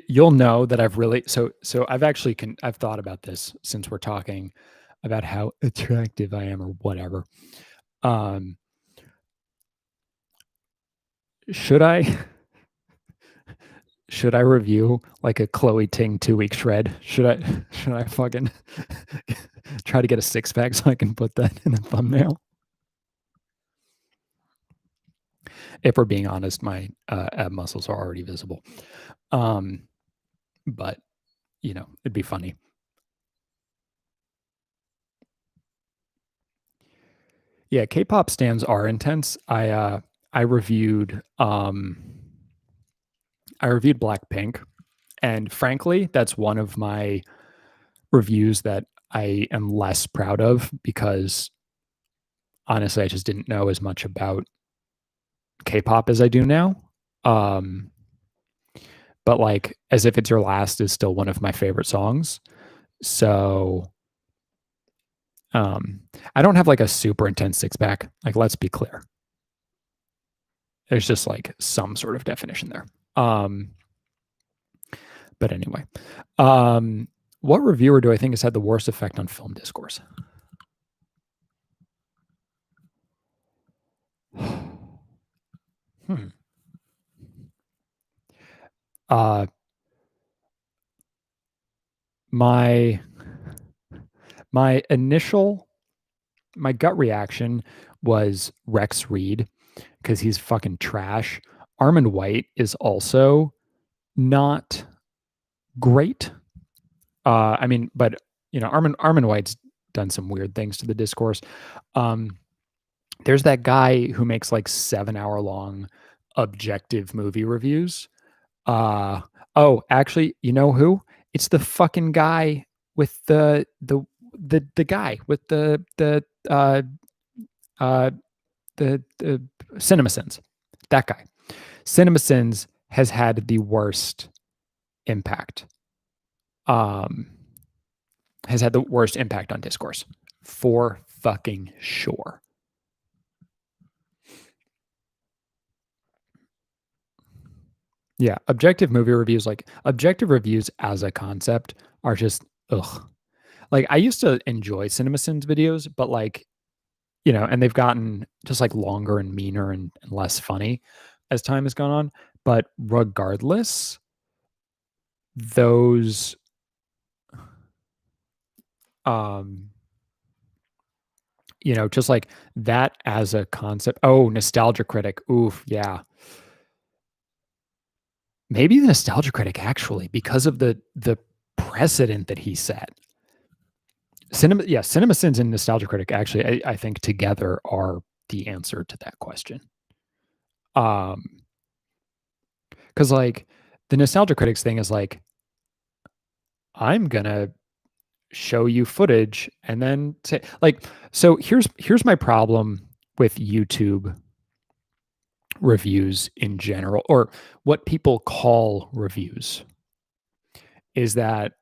you'll know that I've really so I've actually I've thought about this since we're talking about how attractive I am or whatever. Um should I should I review like a Chloe Ting 2 week shred? Should I fucking try to get a six pack so I can put that in the thumbnail? If we're being honest, my ab muscles are already visible. Um, but you know, it'd be funny. Yeah, K-pop stands are intense. I reviewed I reviewed Blackpink, and frankly, that's one of my reviews that I am less proud of because honestly, I just didn't know as much about K-pop as I do now. Um, but like As If It's Your Last is still one of my favorite songs. So um I don't have like a super intense six pack. Like let's be clear. There's just like some sort of definition there. But anyway, um, what reviewer do I think has had the worst effect on film discourse? hmm. uh, my my initial my gut reaction was Rex Reed because he's fucking trash. Armand White is also not great. I mean, but you know, Armand White's done some weird things to the discourse. Um, there's that guy who makes like 7 hour long objective movie reviews. Uh oh, actually, you know who? It's the fucking guy with the guy with uh the CinemaSins. That guy. CinemaSins has had the worst impact. Um has had the worst impact on discourse for fucking sure. Yeah, objective reviews as a concept are just ugh. Like I used to enjoy CinemaSins videos, but like you know, and they've gotten just like longer and meaner and less funny as time has gone on. But regardless, those um you know, just like that as a concept. Oh, nostalgia critic. Oof, yeah. Maybe the nostalgia critic actually, because of the precedent that he set. Cinema Sins and Nostalgia Critic actually, I think together are the answer to that question. Um, because like the Nostalgia Critics thing is like, I'm gonna show you footage and then say like, so here's my problem with YouTube reviews in general, or what people call reviews, is that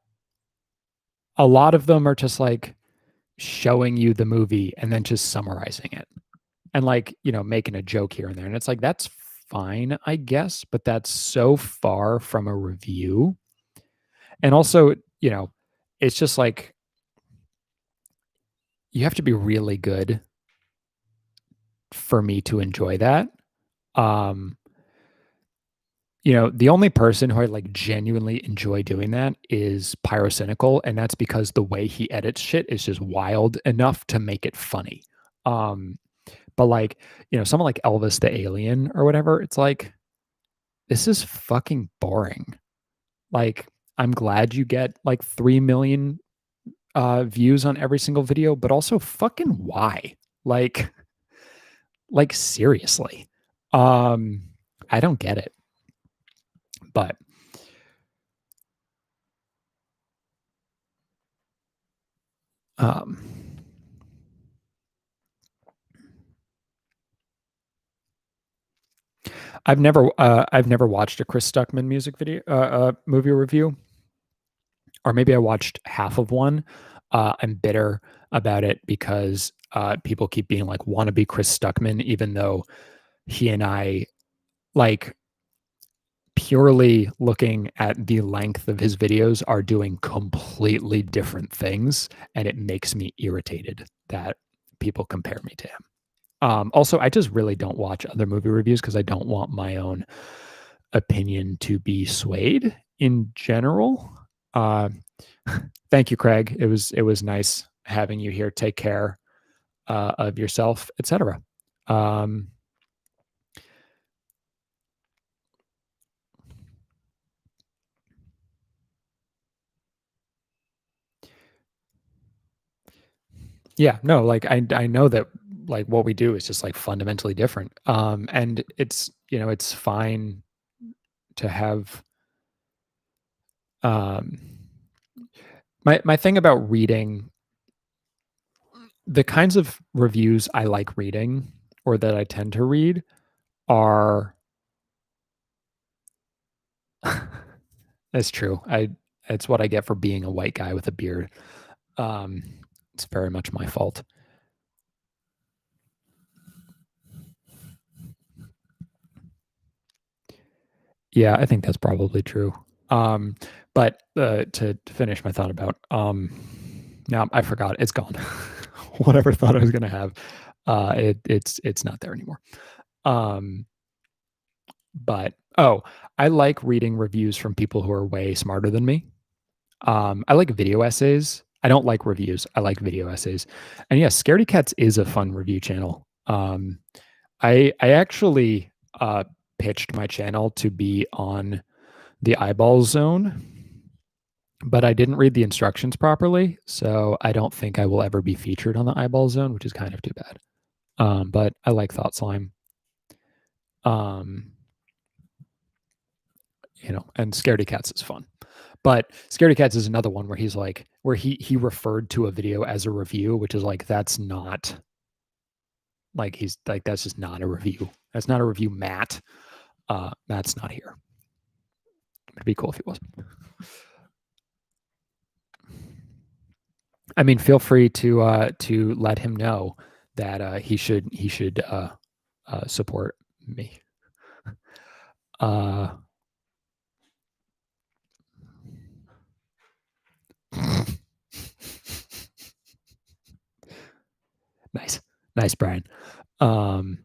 a lot of them are just like showing you the movie and then just summarizing it and like you know making a joke here and there and it's like that's fine I guess but that's so far from a review and also you know it's just like you have to be really good for me to enjoy that um you know the only person who I like genuinely enjoy doing that is Pyrocynical and that's because the way he edits shit is just wild enough to make it funny um but like you know someone like Elvis the Alien or whatever it's like this is fucking boring. Like, I'm glad you get like 3 million views on every single video, but also fucking why? Like, like seriously. Um, I don't get it. But um, I've never watched a Chris Stuckman music video movie review, or maybe I watched half of one. I'm bitter about it because people keep being like wannabe Chris Stuckman, even though he and I, like, purely looking at the length of his videos, are doing completely different things, and it makes me irritated that people compare me to him. Also, I just really don't watch other movie reviews because I don't want my own opinion to be swayed in general. Uh, Thank you, Craig. It was nice having you here. Take care of yourself, etc. Um, yeah, no, like I know that, like, what we do is just like fundamentally different. And it's fine to have um my thing about reading, the kinds of reviews I like reading, or that I tend to read, are that's true. It's what I get for being a white guy with a beard. Um, it's very much my fault. Yeah, I think that's probably true. Um, but to finish my thought about now I forgot. It's gone. Whatever thought I was gonna have, it's not there anymore. Um, but I like reading reviews from people who are way smarter than me. I like video essays. I don't like reviews. I like video essays. And yeah, Scaredy Cats is a fun review channel. I actually pitched my channel to be on the eyeball zone, but I didn't read the instructions properly, so I don't think I will ever be featured on the eyeball zone, which is kind of too bad. But I like Thought Slime. Um, and Scaredy Cats is fun. But Scaredy Cats is another one where he's like, where he referred to a video as a review, which is like, that's not, like, he's like, that's just not a review. That's not a review, Matt. Matt's not here. It'd be cool if he was. I mean, feel free to let him know that he should support me. Uh, nice, nice, Brian. Um,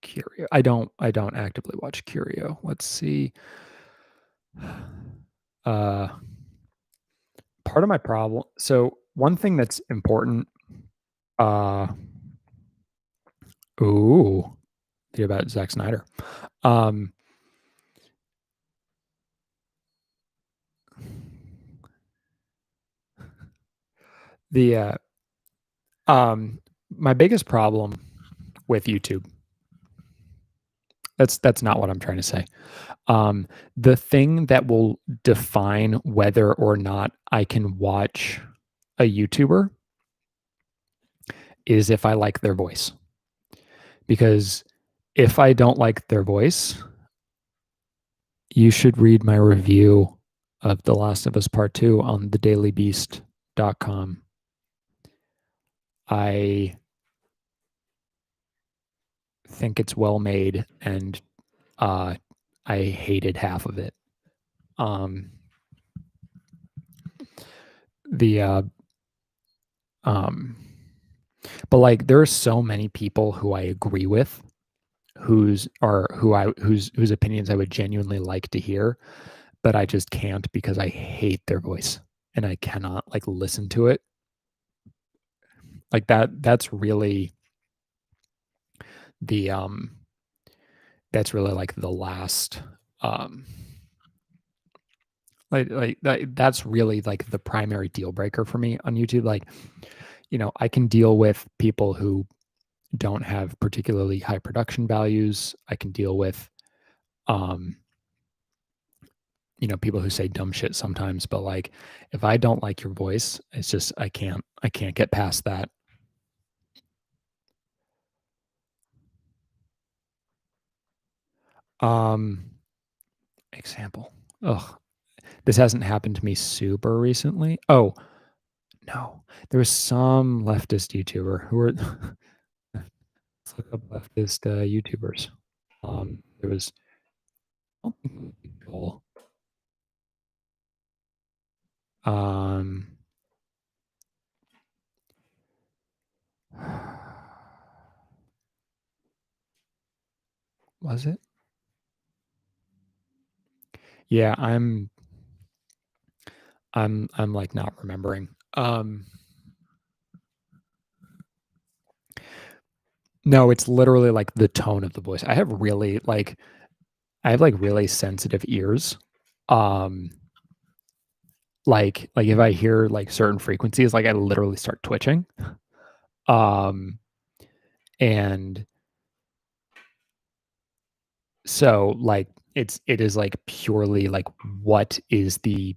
Curio. I don't actively watch Curio. Let's see. Uh, Part of my problem. So one thing that's important. Uh, ooh, about Zack Snyder. Um, the my biggest problem with YouTube. That's not what I'm trying to say. The thing that will define whether or not I can watch a YouTuber is if I like their voice. Because if I don't like their voice, you should read my review of The Last of Us Part 2 on thedailybeast.com. I think it's well made, and I hated half of it. The um but like, there are so many people who I agree with, whose opinions I would genuinely like to hear, but I just can't because I hate their voice and I cannot, like, listen to it. Like, that's really the that's really like the last Like that's really like the primary deal breaker for me on YouTube. Like, I can deal with people who don't have particularly high production values. I can deal with um, people who say dumb shit sometimes, but like if I don't like your voice, it's just I can't get past that. Um Example. Ugh. This hasn't happened to me super recently. Oh, no. There was some leftist YouTuber who were let's look up leftist YouTubers. There was I don't think it was Joel. Um was it? Yeah, I'm like not remembering. No, it's literally like the tone of the voice. I have really sensitive ears. Um like if I hear like certain frequencies, like I literally start twitching. Um and so like it is like purely like what is the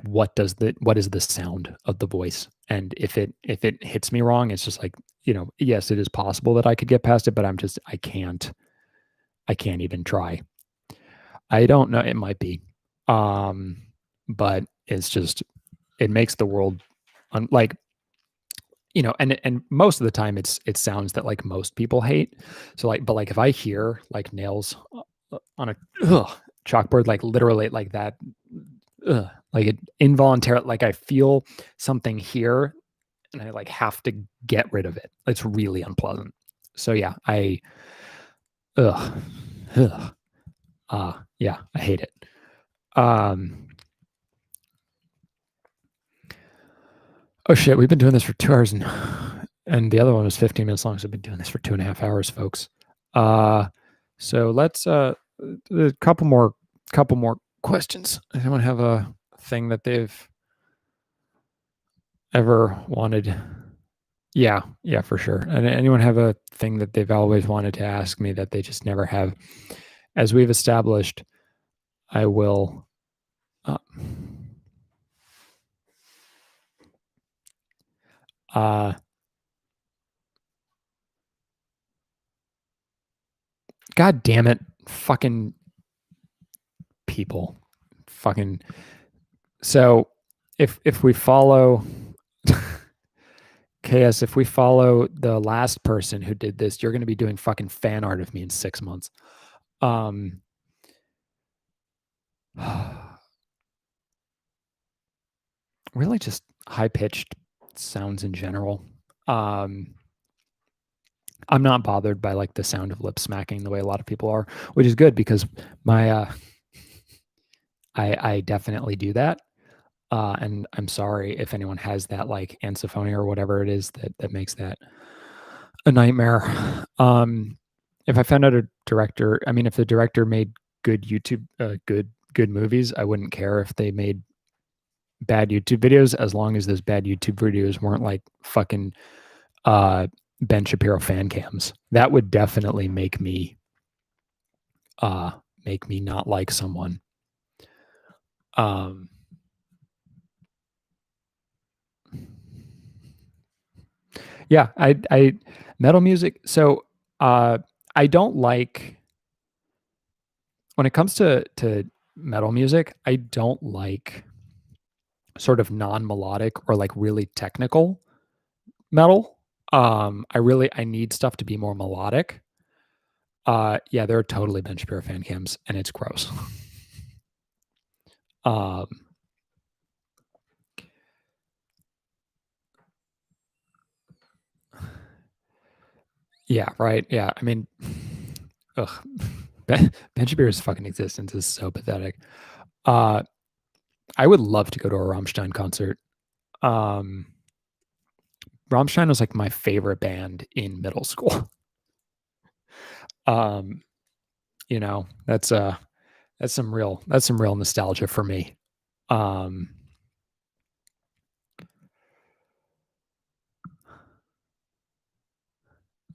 what is the sound of the voice? And if it hits me wrong, it's just like, yes, it is possible that I could get past it, but I can't even try. I don't know, it might be. Um, but it's just it makes the world like, and most of the time it sounds that like most people hate. So like, but like if I hear like nails on a chalkboard, like literally like that, like it involuntary, like I feel something here and I like have to get rid of it. It's really unpleasant. So yeah, ugh, ugh, yeah, I hate it. Um, oh shit, we've been doing this for 2 hours and the other one was 15 minutes long. So we've been doing this for 2.5 hours, folks. Uh, so let's a couple more questions. Does anyone have a thing that they've ever wanted? Yeah, yeah, for sure. And anyone have a thing that they've always wanted to ask me that they just never have? As we've established, I will. Uh, uh, God damn it, fucking people, fucking. So, if we follow KS, if we follow the last person who did this, you're going to be doing fucking fan art of me in 6 months. Um, really just high pitched sounds in general. Um, I'm not bothered by like the sound of lip smacking the way a lot of people are, which is good because my I definitely do that. And I'm sorry if anyone has that like ansophonia or whatever it is that makes that a nightmare. If I found out a director, I mean, if the director made good YouTube, good movies, I wouldn't care if they made bad YouTube videos as long as those bad YouTube videos weren't like fucking uh, Ben Shapiro fan cams. That would definitely uh, make me not like someone. Um, yeah, I metal music. So I don't like when it comes to metal music. I don't like sort of non-melodic or like really technical metal. I need stuff to be more melodic. Yeah, there are totally Ben Shapiro fan cams, and it's gross. um, yeah, right. Yeah, I mean, ugh, Ben Shapiro's fucking existence is so pathetic. Uh, I would love to go to a Rammstein concert. Um, Rammstein was like my favorite band in middle school. um, that's some real nostalgia for me. Um,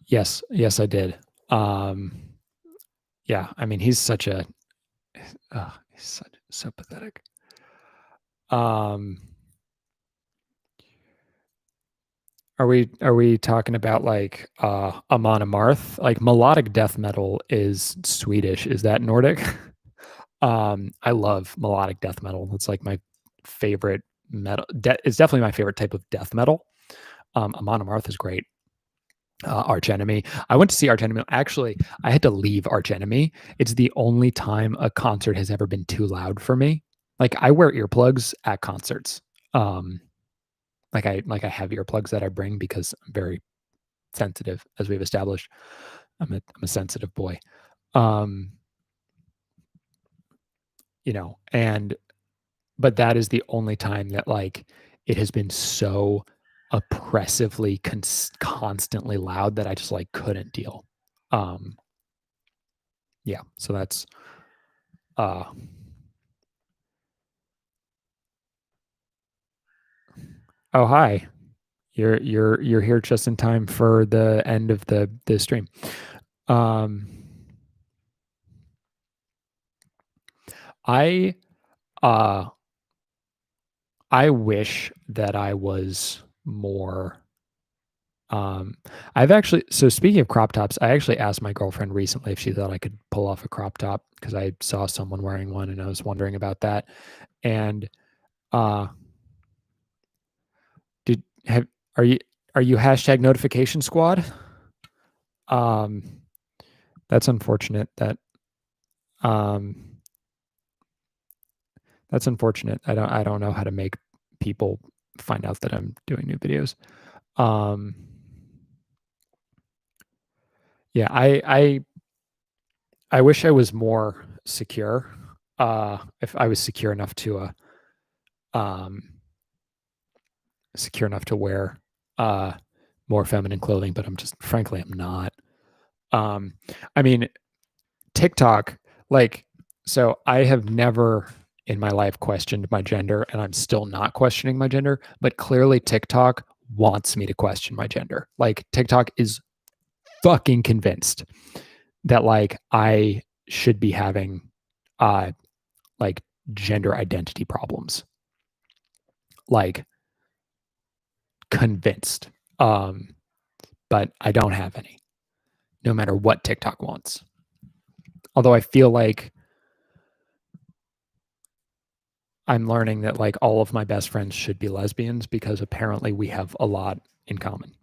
yes, I did. Um, yeah, I mean, he's such a, he's so pathetic. Um, are we talking about like Amon Amarth? Like melodic death metal is Swedish. Is that Nordic? I love melodic death metal. It's like my favorite metal. It's definitely my favorite type of death metal. Amon Amarth is great. Arch Enemy. I went to see Arch Enemy. Actually, I had to leave Arch Enemy. It's the only time a concert has ever been too loud for me. Like I wear earplugs at concerts. Um, like I have earplugs that I bring because I'm very sensitive, as we've established. I'm a sensitive boy. Um, and but that is the only time that like it has been so oppressively constantly loud that I just like couldn't deal. Um, yeah, so that's uh oh hi. You're here just in time for the end of the stream. Um I uh I wish that I was more um I've actually so speaking of crop tops, I actually asked my girlfriend recently if she thought I could pull off a crop top because I saw someone wearing one and I was wondering about that. And uh did have are you are you hashtag notification squad? Um that's unfortunate that um that's unfortunate. I don't know how to make people find out that I'm doing new videos. Um yeah, I wish I was more secure. If I was um secure enough to wear uh more feminine clothing, but I'm just frankly I'm not. Um I mean TikTok, like, so I have never in my life questioned my gender and I'm still not questioning my gender, but clearly TikTok wants me to question my gender. Like TikTok is fucking convinced that like I should be having uh like gender identity problems. Like convinced. Um but I don't have any no matter what TikTok wants. Although I feel like I'm learning that like all of my best friends should be lesbians because apparently we have a lot in common.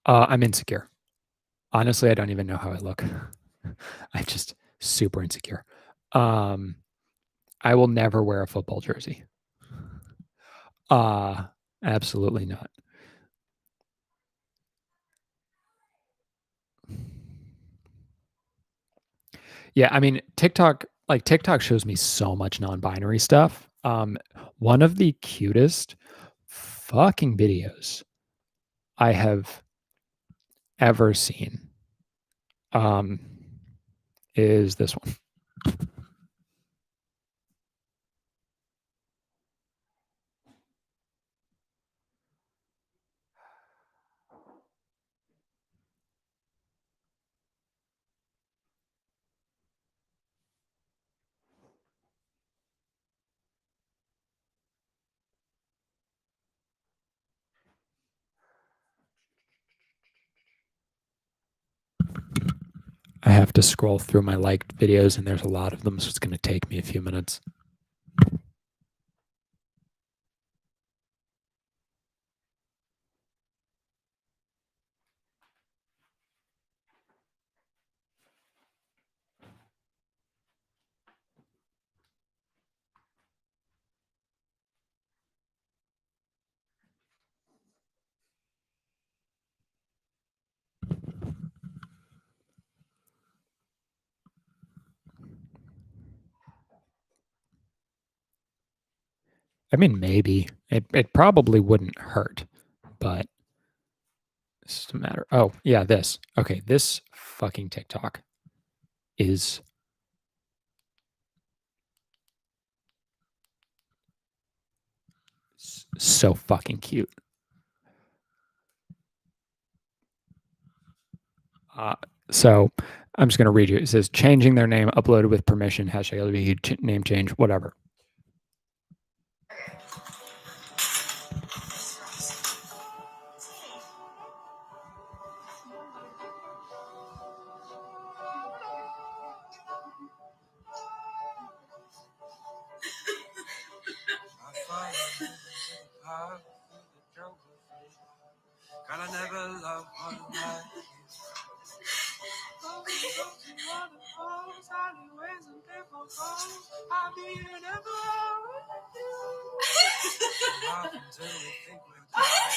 I'm insecure. Honestly, I don't even know how I look. I'm just super insecure. Um, I will never wear a football jersey. Uh, Absolutely not. Yeah, I mean, TikTok shows me so much non-binary stuff. One of the cutest fucking videos I have ever seen um, is this one. I have to scroll through my liked videos, and there's a lot of them, so it's going to take me a few minutes. I mean, maybe it probably wouldn't hurt, but it's just a matter. Oh yeah, this. Okay, this fucking TikTok is So fucking cute. So I'm just going to read you. It says changing their name, uploaded with permission, hashtag LGBT name change, whatever. God, I never loved one like you.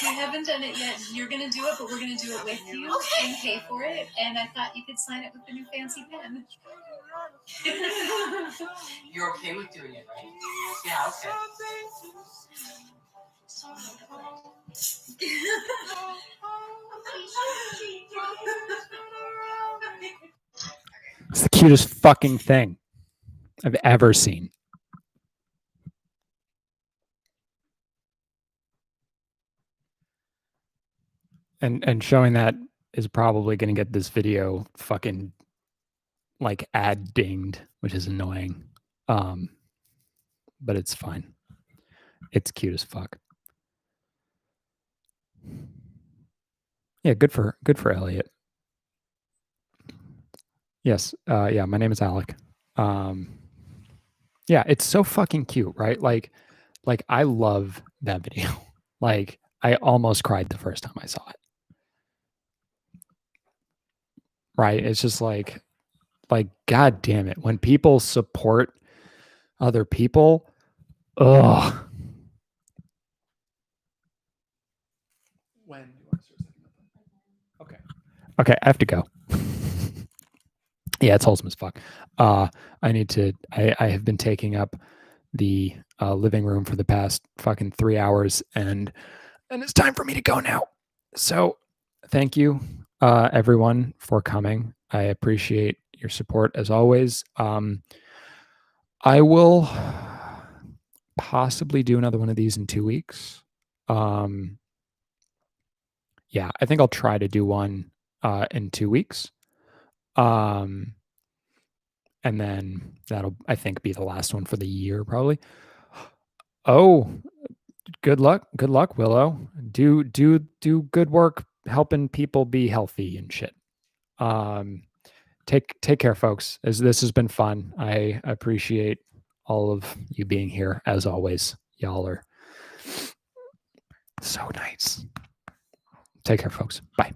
We haven't done it yet. You're gonna do it, but we're gonna do it with you and pay for it. And I thought you could sign it with the new fancy pen. You're okay with doing it, right? Yeah, okay. It's the cutest fucking thing I've ever seen. And showing that is probably going to get this video fucking like ad dinged, which is annoying. But it's fine. It's cute as fuck. Yeah, good for Elliot. Yes. Yeah, my name is Alec. Yeah, it's so fucking cute, right? Like I love that video. Like I almost cried the first time I saw it. Right? It's just like god damn it. When people support other people, ugh. When do you want to start setting up? Okay. Okay, I have to go. Yeah, it's wholesome as fuck. I need to. I have been taking up the living room for the past fucking 3 hours, and it's time for me to go now. So, thank you, everyone, for coming. I appreciate your support as always. I will possibly do another one of these in 2 weeks. Yeah, I think I'll try to do one in 2 weeks. And then that'll, I think, be the last one for the year, probably. Oh, good luck, Willow. Do good work helping people be healthy and shit. Take care, folks. As this has been fun. I appreciate all of you being here as always. Y'all are so nice. Take care, folks. Bye.